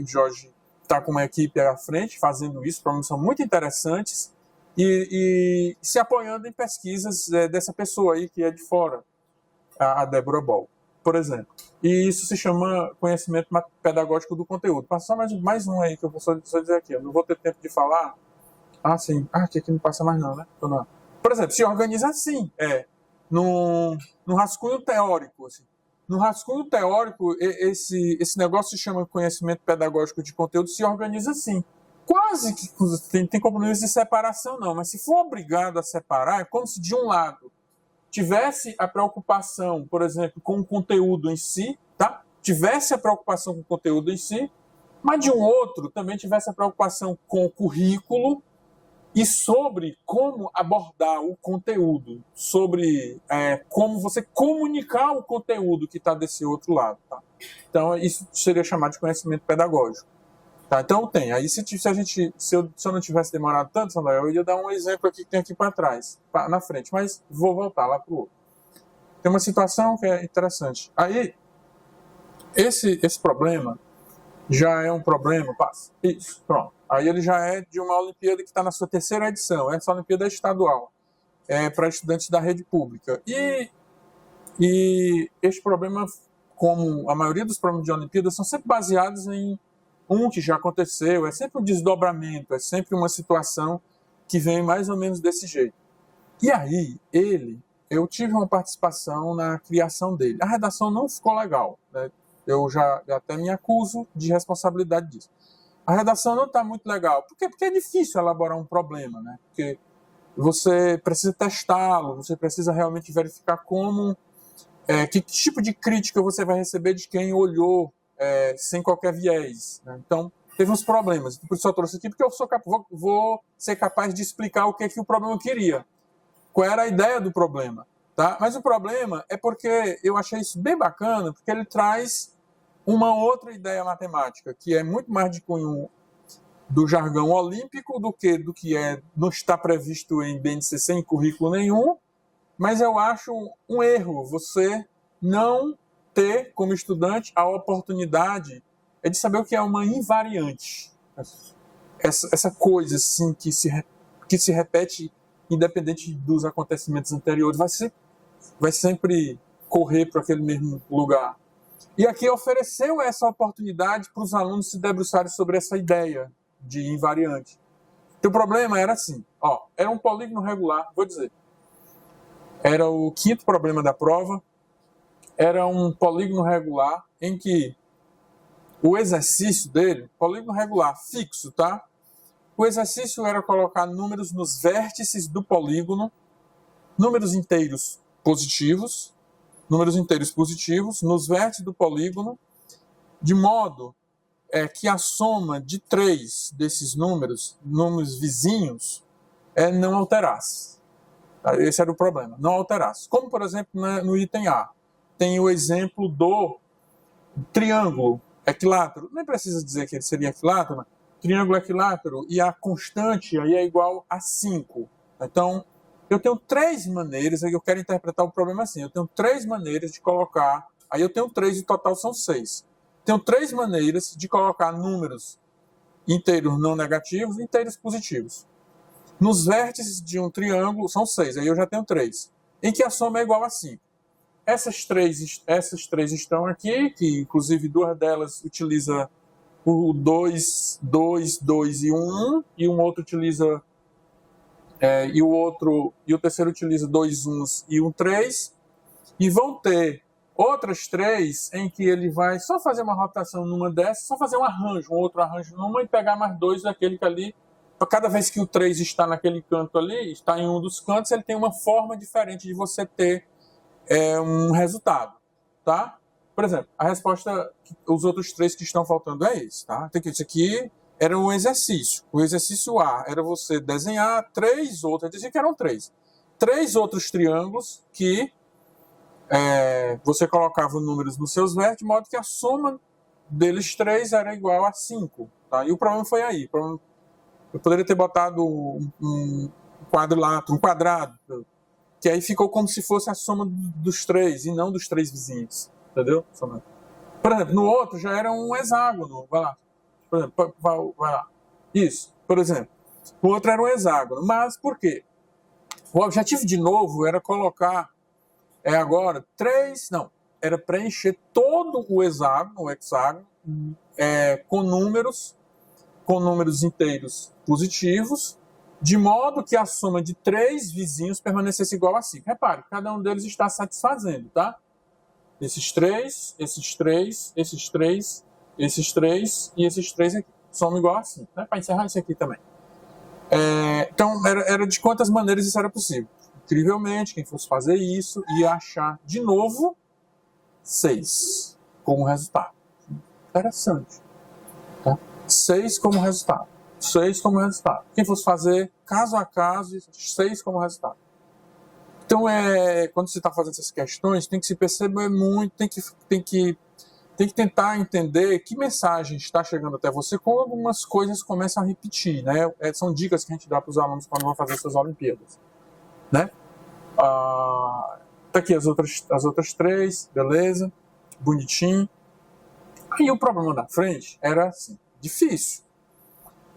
O Jorge está com uma equipe à frente fazendo isso, problemas são muito interessantes, e se apoiando em pesquisas dessa pessoa aí que é de fora, a Deborah Ball, por exemplo. E isso se chama conhecimento pedagógico do conteúdo. Passa mais um aí que eu vou só dizer aqui. Eu não vou ter tempo de falar. Sim. Aqui não passa mais não, né? Não. Por exemplo, se organiza assim, no rascunho teórico. Assim. No rascunho teórico, esse negócio se chama conhecimento pedagógico de conteúdo, se organiza assim. Quase que tem compromisso de separação, não. Mas se for obrigado a separar, é como se de um lado tivesse a preocupação, por exemplo, com o conteúdo em si, tá? Tivesse a preocupação com o conteúdo em si, mas de um outro também tivesse a preocupação com o currículo e sobre como abordar o conteúdo, sobre como você comunicar o conteúdo que está desse outro lado. Tá? Então, isso seria chamado de conhecimento pedagógico. Tá? Então, tem. Aí, se eu não tivesse demorado tanto, Sandra, eu ia dar um exemplo aqui que tem aqui para trás, na frente, mas vou voltar lá para o outro. Tem uma situação que é interessante. Aí, esse problema já é um problema, passa. Isso, pronto. Aí ele já é de uma Olimpíada que está na sua terceira edição. Essa Olimpíada é estadual, para estudantes da rede pública. E este problema, como a maioria dos problemas de Olimpíada, são sempre baseados em que já aconteceu, é sempre um desdobramento, é sempre uma situação que vem mais ou menos desse jeito. E aí, eu tive uma participação na criação dele. A redação não ficou legal, né? Eu já até me acuso de responsabilidade disso. A redação não está muito legal. Por quê? Porque é difícil elaborar um problema, né? Porque você precisa testá-lo, você precisa realmente verificar que tipo de crítica você vai receber de quem olhou sem qualquer viés. Né? Então, teve uns problemas. Por isso eu trouxe aqui, porque eu vou ser capaz de explicar o que o problema queria. Qual era a ideia do problema. Tá? Mas o problema é porque eu achei isso bem bacana, porque ele traz uma outra ideia matemática, que é muito mais de cunho do jargão olímpico do que não está previsto em BNCC, em currículo nenhum, mas eu acho um erro você não ter, como estudante, a oportunidade de saber o que é uma invariante. Essa coisa assim, que se repete independente dos acontecimentos anteriores, vai sempre correr para aquele mesmo lugar. E aqui ofereceu essa oportunidade para os alunos se debruçarem sobre essa ideia de invariante. Então, o problema era assim, era um polígono regular, vou dizer. Era o quinto problema da prova, era um polígono regular em que o exercício dele, polígono regular fixo, tá? O exercício era colocar números nos vértices do polígono, números inteiros positivos nos vértices do polígono, de modo que a soma de 3 desses números vizinhos, não alterasse. Esse era o problema, não alterasse. Como, por exemplo, no item A, tem o exemplo do triângulo equilátero. Nem precisa dizer que ele seria equilátero, triângulo equilátero, e a constante aí é igual a 5. Então, eu tenho 3 maneiras, aí eu quero interpretar o problema assim, eu tenho 3 maneiras de colocar, aí eu tenho 3, e total são 6. Tenho 3 maneiras de colocar números inteiros não negativos e inteiros positivos. Nos vértices de um triângulo, são 6, aí eu já tenho 3, em que a soma é igual a 5. Essas três estão aqui, que inclusive duas delas utiliza o 2, 2, 2 e 1, e um outro utiliza e o terceiro utiliza 2 1s e um 3, e vão ter outras 3 em que ele vai só fazer uma rotação numa dessas, só fazer um outro arranjo numa e pegar mais 2 daquele que ali, cada vez que o 3 está naquele canto ali, está em um dos cantos, ele tem uma forma diferente de você ter um resultado, tá? Por exemplo, a resposta, os outros 3 que estão faltando é esse, tá? Isso aqui era um exercício. O exercício A era você desenhar 3 outros, eu dizia que eram 3 outros triângulos que você colocava números nos seus vértices, de modo que a soma deles 3 era igual a 5, tá? E o problema foi aí. Eu poderia ter botado um quadrilátero, um quadrado, que aí ficou como se fosse a soma dos 3 e não dos 3 vizinhos, entendeu? Por exemplo, no outro já era um hexágono, vai lá. Por exemplo, vai lá. Isso, por exemplo. O outro era um hexágono. Mas por quê? O objetivo, de novo, era colocar agora 3... Não, era preencher todo o hexágono, com números inteiros positivos, de modo que a soma de 3 vizinhos permanecesse igual a 5. Repare, cada um deles está satisfazendo, tá? Esses 3, esses 3, esses 3, esses 3 e esses 3 aqui. Soma igual a 5, né? Para encerrar isso aqui também. Então, era de quantas maneiras isso era possível. Incrivelmente, quem fosse fazer isso ia achar, de novo, 6 como resultado. Interessante. Tá? 6 como resultado. 6 como resultado. Quem fosse fazer caso a caso, 6 como resultado. Então, quando você está fazendo essas questões, tem que se perceber muito, tem que tentar entender que mensagem está chegando até você quando algumas coisas começam a repetir, né? São dicas que a gente dá para os alunos quando vão fazer suas Olimpíadas, né? Tá aqui as outras 3, beleza, bonitinho. Aí o problema da frente era assim, difícil.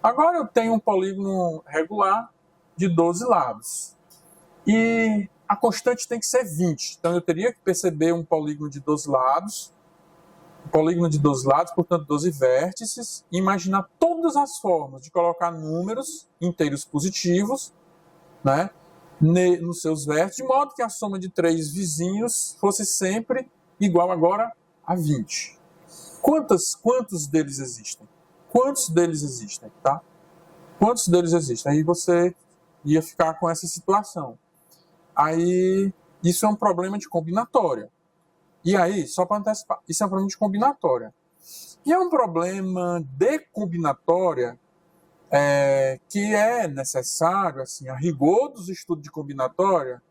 Agora eu tenho um polígono regular de 12 lados. E a constante tem que ser 20. Então eu teria que perceber um polígono de 12 lados. Um polígono de 12 lados, portanto 12 vértices. E imaginar todas as formas de colocar números inteiros positivos, né, nos seus vértices, de modo que a soma de 3 vizinhos fosse sempre igual agora a 20. Quantos deles existem? Quantos deles existem, tá? Quantos deles existem? Aí você ia ficar com essa situação. Aí, isso é um problema de combinatória. E aí, só para antecipar, isso é um problema de combinatória. E é um problema de combinatória que é necessário, assim, a rigor dos estudos de combinatória,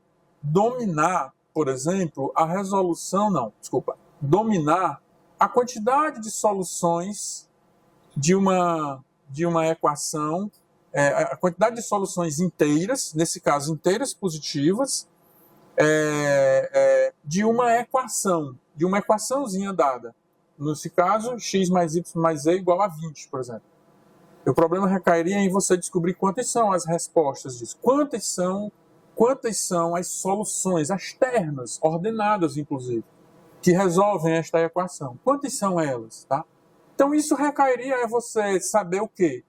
dominar, por exemplo, dominar a quantidade de soluções de uma equação, a quantidade de soluções inteiras, nesse caso inteiras positivas, de uma equaçãozinha dada. Nesse caso, x mais y mais z igual a 20, por exemplo. O problema recairia em você descobrir quantas são as respostas disso. Quantas são as soluções, as ternas, ordenadas inclusive, que resolvem esta equação. Quantas são elas, tá? Então isso recairia em você saber o quê?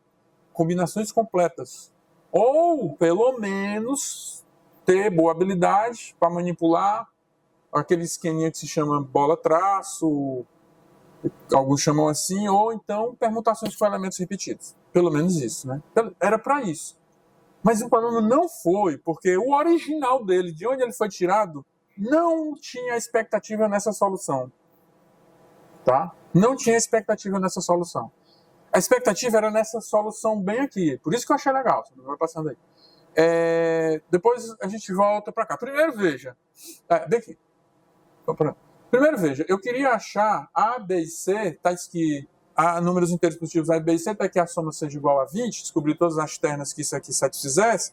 Combinações completas. Ou, pelo menos, ter boa habilidade para manipular aquele esqueminha que se chama bola-traço, alguns chamam assim, ou então permutações com elementos repetidos. Pelo menos isso, né? Era para isso. Mas o problema não foi, porque o original dele, de onde ele foi tirado, não tinha expectativa nessa solução. Tá? Não tinha expectativa nessa solução. A expectativa era nessa solução bem aqui. Por isso que eu achei legal. Você não vai passando aí. Depois a gente volta para cá. Primeiro veja. Daqui. Primeiro veja. Eu queria achar A, B e C, tais que números inteiros positivos A, B e C, tá que a soma seja igual a 20. Descobrir todas as ternas que isso aqui satisfizesse.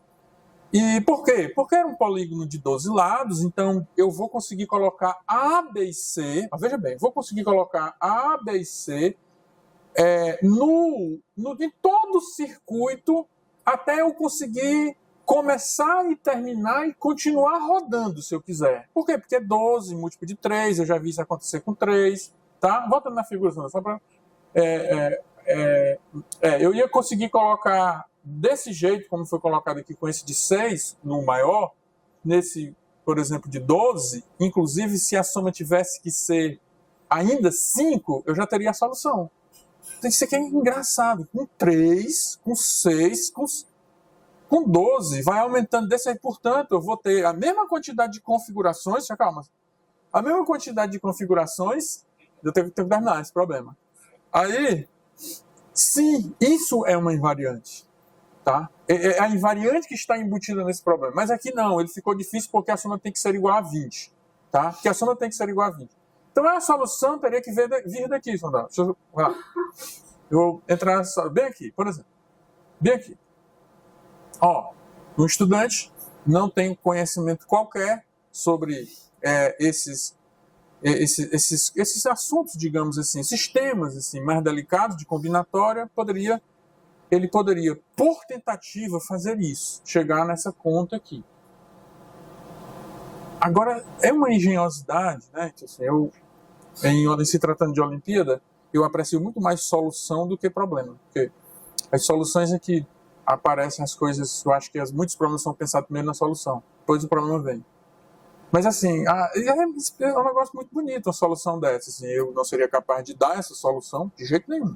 E por quê? Porque era um polígono de 12 lados, então eu vou conseguir colocar A, B e C, veja bem, vou conseguir colocar A, B e C em todo o circuito até eu conseguir começar e terminar e continuar rodando, se eu quiser. Por quê? Porque é 12, múltiplo de 3, eu já vi isso acontecer com 3, tá? Volta na figura, só para... eu ia conseguir colocar desse jeito, como foi colocado aqui com esse de 6, no maior, nesse, por exemplo, de 12, inclusive se a soma tivesse que ser ainda 5, eu já teria a solução. Então, isso aqui é engraçado. Com 3, com 6, com 12, vai aumentando desse aí. Portanto, eu vou ter a mesma quantidade de configurações. Calma. A mesma quantidade de configurações. Eu tenho que terminar esse problema. Aí, sim, isso é uma invariante. Tá? É a invariante que está embutida nesse problema. Mas aqui não, ele ficou difícil porque a soma tem que ser igual a 20. Tá? Porque a soma tem que ser igual a 20. Então a solução teria que vir daqui, Sondal. Eu vou entrar bem aqui, por exemplo. Bem aqui. Ó, um estudante não tem conhecimento qualquer sobre esses assuntos, digamos assim, sistemas assim, mais delicados de combinatória, ele poderia, por tentativa, fazer isso, chegar nessa conta aqui. Agora, é uma engenhosidade, né? Assim, em se tratando de Olimpíada, eu aprecio muito mais solução do que problema. Porque as soluções é que aparecem as coisas, eu acho que muitos problemas são pensados primeiro na solução, depois o problema vem. Mas assim, é um negócio muito bonito uma solução dessa. Assim, eu não seria capaz de dar essa solução de jeito nenhum.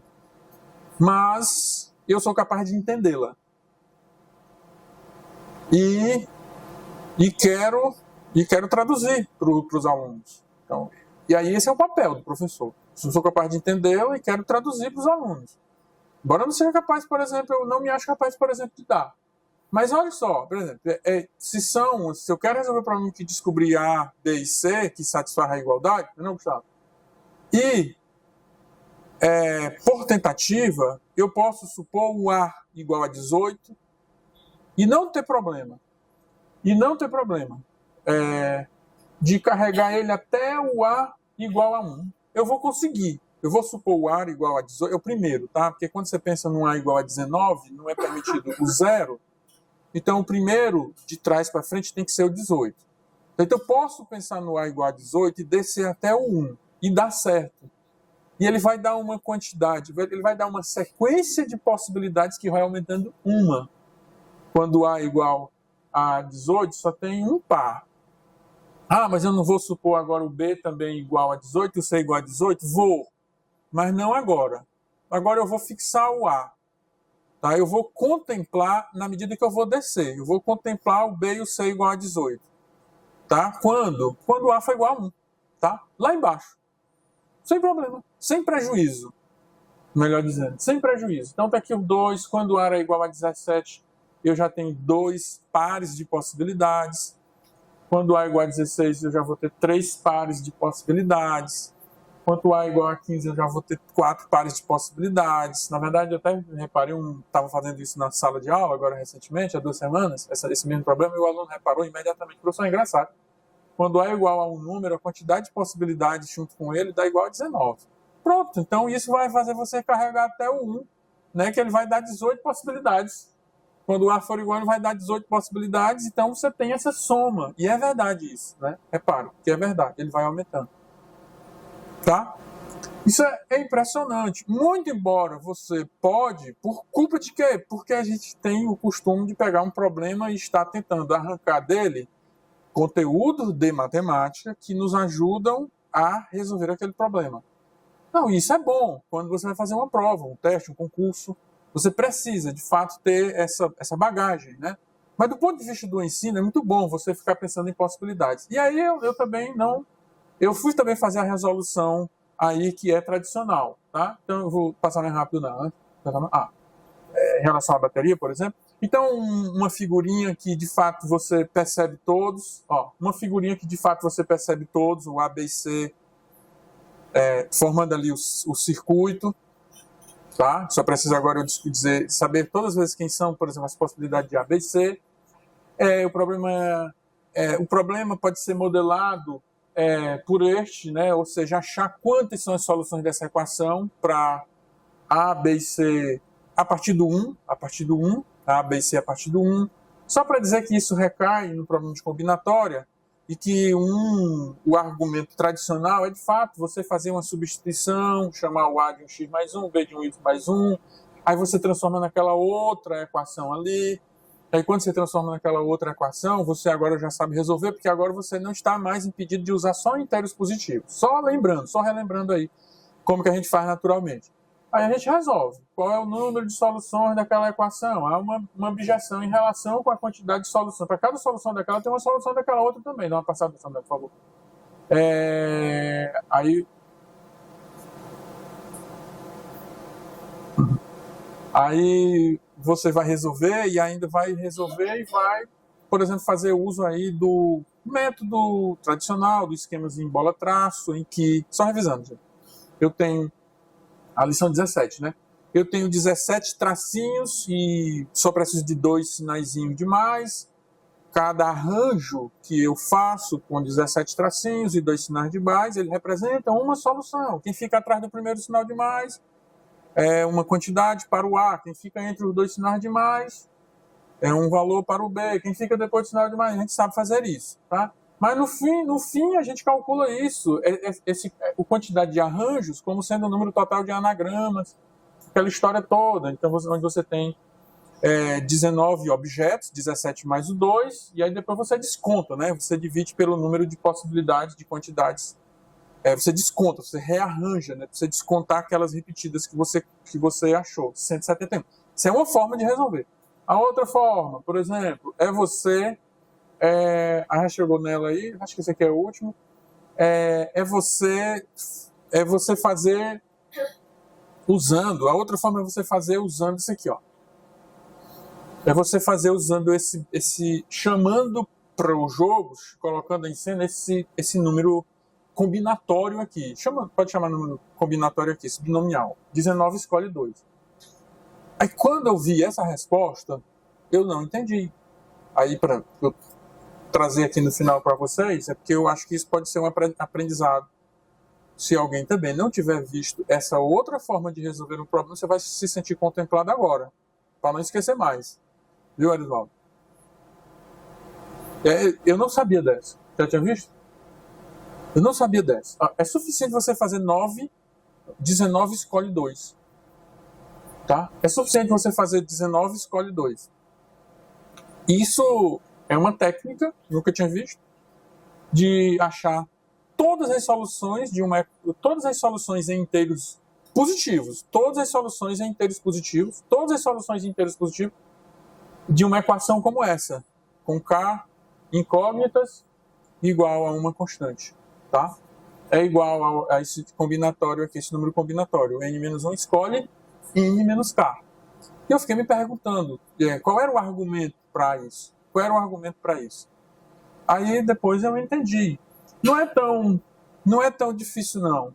Mas eu sou capaz de entendê-la. E quero traduzir para os alunos. Então, e aí esse é o papel do professor. Eu sou capaz de entendê-la e quero traduzir para os alunos. Embora eu não seja capaz, por exemplo, eu não me acho capaz, por exemplo, de dar. Mas olha só, por exemplo, se eu quero resolver o problema que descobrir A, B e C, que satisfaz a igualdade, não, Gustavo? E, por tentativa, eu posso supor o A igual a 18 e não ter problema. De carregar ele até o A igual a 1. Eu vou conseguir. Eu vou supor o A igual a 18, é o primeiro, tá? Porque quando você pensa num A igual a 19, não é permitido o 0. Então, o primeiro, de trás para frente, tem que ser o 18. Então, eu posso pensar no A igual a 18 e descer até o 1. E dá certo. E ele vai dar uma quantidade, ele vai dar uma sequência de possibilidades que vai aumentando uma. Quando o A igual a 18, só tem um par. Ah, mas eu não vou supor agora o B também igual a 18, o C igual a 18? Vou, mas não agora. Agora eu vou fixar o A. Tá? Eu vou contemplar, na medida que eu vou descer, eu vou contemplar o B e o C igual a 18. Tá? Quando? Quando o A for igual a 1. Tá? Lá embaixo. Sem problema. Sem prejuízo. Melhor dizendo, sem prejuízo. Então tá aqui o 2, quando o A é igual a 17, eu já tenho 2 pares de possibilidades. Quando A é igual a 16, eu já vou ter 3 pares de possibilidades. Quando A é igual a 15, eu já vou ter 4 pares de possibilidades. Na verdade, eu até reparei, estava fazendo isso na sala de aula, agora recentemente, há 2 semanas, esse mesmo problema, e o aluno reparou imediatamente. Professor, é engraçado. Quando A é igual a um número, a quantidade de possibilidades junto com ele dá igual a 19. Pronto, então isso vai fazer você carregar até o 1, né, que ele vai dar 18 possibilidades. Quando o A for igual, ele vai dar 18 possibilidades, então você tem essa soma. E é verdade isso, né? Repara, que é verdade, ele vai aumentando. Tá? Isso é impressionante. Muito embora você pode, por culpa de quê? Porque a gente tem o costume de pegar um problema e estar tentando arrancar dele conteúdos de matemática que nos ajudam a resolver aquele problema. Não, isso é bom quando você vai fazer uma prova, um teste, um concurso. Você precisa, de fato, ter essa bagagem, né? Mas do ponto de vista do ensino, é muito bom você ficar pensando em possibilidades. E aí eu também não... Eu fui também fazer a resolução aí que é tradicional, tá? Então eu vou passar mais rápido em relação à bateria, por exemplo. Então, uma figurinha que de fato você percebe todos, uma figurinha que de fato você percebe todos, o A, B e C, formando ali o circuito, tá? Só preciso agora eu saber todas as vezes quem são, por exemplo, as possibilidades de A, B e C. O problema pode ser modelado por este, né? Ou seja, achar quantas são as soluções dessa equação para A, B e C a partir do 1, A, B e C a partir do 1. Só para dizer que isso recai no problema de combinatória e que o argumento tradicional é, de fato, você fazer uma substituição, chamar o A de um x mais 1, B de um y mais 1, aí você transforma naquela outra equação ali. Aí quando você transforma naquela outra equação, você agora já sabe resolver, porque agora você não está mais impedido de usar só inteiros positivos. Só lembrando, só relembrando aí como que a gente faz naturalmente. Aí a gente resolve. Qual é o número de soluções daquela equação? Há uma objeção em relação com a quantidade de solução. Para cada solução daquela, tem uma solução daquela outra também. Dá uma passada, Sandra, por favor. Aí você vai resolver e ainda vai resolver e vai, por exemplo, fazer uso aí do método tradicional, do esquemazinho bola-traço, em que, só revisando, gente, eu tenho a lição 17, né? Eu tenho 17 tracinhos e só preciso de 2 sinaizinhos de mais. Cada arranjo que eu faço com 17 tracinhos e 2 sinais de mais, ele representa uma solução. Quem fica atrás do primeiro sinal de mais é uma quantidade para o A. Quem fica entre os 2 sinais de mais é um valor para o B. Quem fica depois do sinal de mais, a gente sabe fazer isso, tá? Mas no fim a gente calcula isso, a quantidade de arranjos, como sendo o número total de anagramas, aquela história toda. Então, onde você tem 19 objetos, 17 mais o 2, e aí depois você desconta, né? Você divide pelo número de possibilidades de quantidades. Você desconta, você rearranja, né? Você descontar aquelas repetidas que você achou, 171. Isso é uma forma de resolver. A outra forma, por exemplo, é você... a gente chegou nela aí, acho que esse aqui é o último. É você fazer usando. A outra forma é você fazer usando isso aqui, ó. É você fazer usando esse chamando para o jogo, colocando em cena esse número combinatório aqui. Pode chamar número combinatório aqui, esse binomial. 19 escolhe 2. Aí quando eu vi essa resposta, eu não entendi. Aí para eu trazer aqui no final para vocês, é porque eu acho que isso pode ser um aprendizado. Se alguém também não tiver visto essa outra forma de resolver um problema, você vai se sentir contemplado agora, para não esquecer mais. Viu, Arisvaldo? Eu não sabia dessa. Já tinha visto? Eu não sabia dessa. É suficiente você fazer 19 escolhe 2. Tá? É suficiente você fazer 19 escolhe 2. Isso é uma técnica, nunca tinha visto, de achar todas as soluções em inteiros positivos, todas as soluções em inteiros positivos de uma equação como essa, com K incógnitas igual a uma constante, tá? É igual a esse combinatório aqui, esse número combinatório. N-1 escolhe N-K. E eu fiquei me perguntando, qual era o argumento para isso? Aí depois eu entendi. Não é tão difícil, não.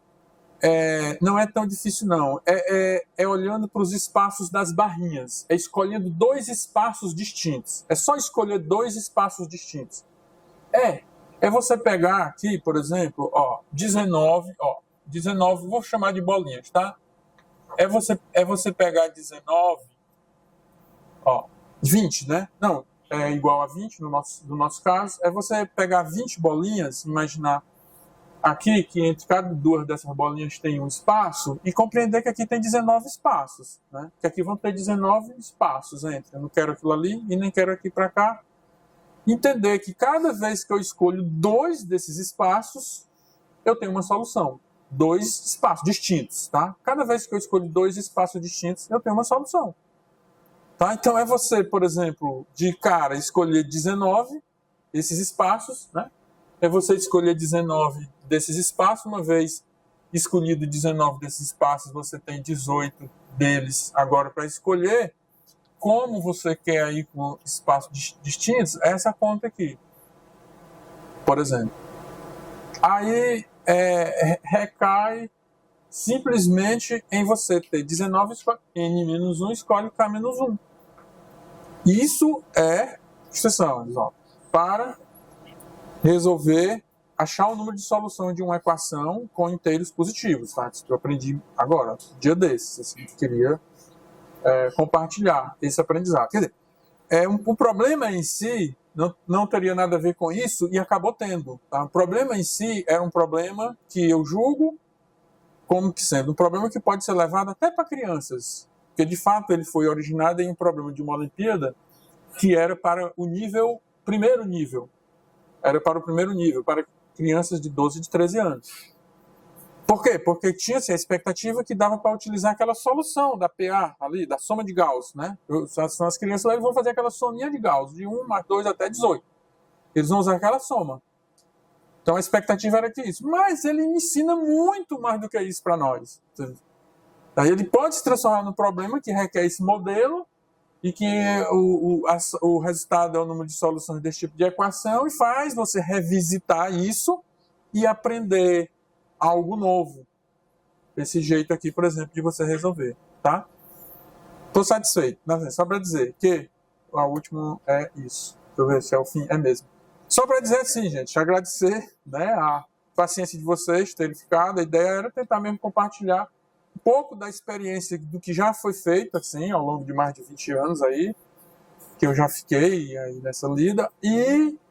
Não é tão difícil, não. É olhando para os espaços das barrinhas. É escolhendo 2 espaços distintos. É só escolher 2 espaços distintos. É você pegar aqui, por exemplo, 19, 19, vou chamar de bolinhas, tá? É você pegar 19, 20, né? Não, é igual a 20 no nosso caso. É você pegar 20 bolinhas, imaginar aqui que entre cada 2 dessas bolinhas tem um espaço e compreender que aqui tem 19 espaços, né? Que aqui vão ter 19 espaços entre. Eu não quero aquilo ali e nem quero aqui para cá. Entender que cada vez que eu escolho 2 desses espaços, eu tenho uma solução. 2 espaços distintos, tá? Cada vez que eu escolho 2 espaços distintos, eu tenho uma solução. Tá? Então é você, por exemplo, de cara escolher 19 esses espaços, né? É você escolher 19 desses espaços. Uma vez escolhido 19 desses espaços, você tem 18 deles agora para escolher. Como você quer ir com espaços distintos, é essa conta aqui, por exemplo. Aí recai simplesmente em você ter 19 escolhe N-1 escolhe K-1. Isso é exceção, para resolver, achar o número de solução de uma equação com inteiros positivos, tá? Isso que eu aprendi agora, dia desses, assim, queria compartilhar esse aprendizado. Quer dizer, o problema em si não teria nada a ver com isso e acabou tendo. Tá? O problema em si era um problema que eu julgo como que sendo um problema que pode ser levado até para crianças. Porque, de fato, ele foi originado em um problema de uma Olimpíada que era para o primeiro nível. Era para o primeiro nível, para crianças de 12 e de 13 anos. Por quê? Porque tinha-se a expectativa que dava para utilizar aquela solução da PA ali, da soma de Gauss, né? As crianças lá vão fazer aquela sominha de Gauss, de 1 mais 2 até 18. Eles vão usar aquela soma. Então a expectativa era que isso. Mas ele ensina muito mais do que isso para nós. Daí ele pode se transformar num problema que requer esse modelo e que o resultado é o número de soluções desse tipo de equação e faz você revisitar isso e aprender algo novo. Esse jeito aqui, por exemplo, de você resolver, tá? Estou satisfeito. Só para dizer que o último é isso. Deixa eu ver se é o fim. É mesmo. Só para dizer assim, gente, agradecer, né, a paciência de vocês terem ficado. A ideia era tentar mesmo compartilhar um pouco da experiência do que já foi feito, assim, ao longo de mais de 20 anos aí, que eu já fiquei aí nessa lida,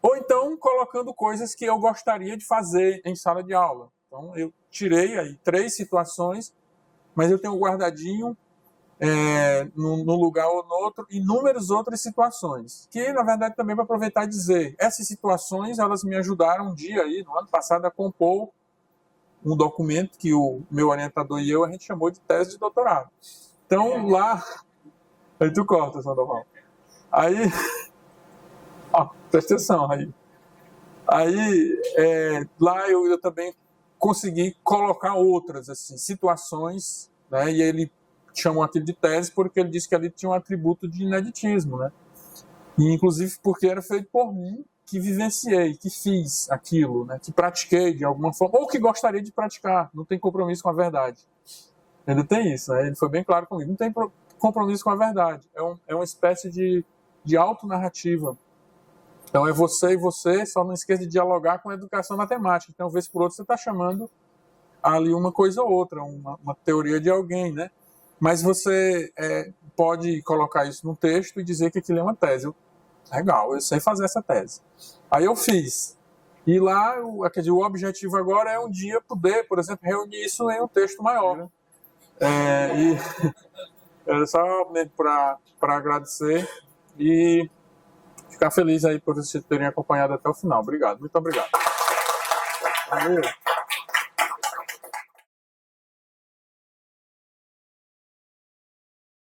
ou então colocando coisas que eu gostaria de fazer em sala de aula. Então, eu tirei aí 3 situações, mas eu tenho guardadinho num lugar ou no outro inúmeras outras situações, que, na verdade, também para aproveitar e dizer, essas situações, elas me ajudaram um dia aí, no ano passado, a compor um documento que o meu orientador e a gente chamou de tese de doutorado. Então, lá... Aí tu corta, Sandoval. Aí... presta atenção aí. Aí, lá eu também consegui colocar outras assim, situações, né? E ele chamou aquilo de tese porque ele disse que ali tinha um atributo de ineditismo, né? E, inclusive porque era feito por mim, que vivenciei, que fiz aquilo, né? Que pratiquei de alguma forma, ou que gostaria de praticar, não tem compromisso com a verdade. Ele tem isso, né? Ele foi bem claro comigo, não tem compromisso com a verdade, é uma espécie de autonarrativa. Então é você e você, só não esqueça de dialogar com a educação matemática. Então, vez por outra, você está chamando ali uma coisa ou outra, uma teoria de alguém, né? Mas você pode colocar isso no texto e dizer que aquilo é uma tese. Legal, eu sei fazer essa tese. Aí eu fiz. E lá, o objetivo agora é um dia poder, por exemplo, reunir isso em um texto maior. E é só mesmo para agradecer e ficar feliz aí por vocês terem acompanhado até o final. Obrigado, muito obrigado. Valeu.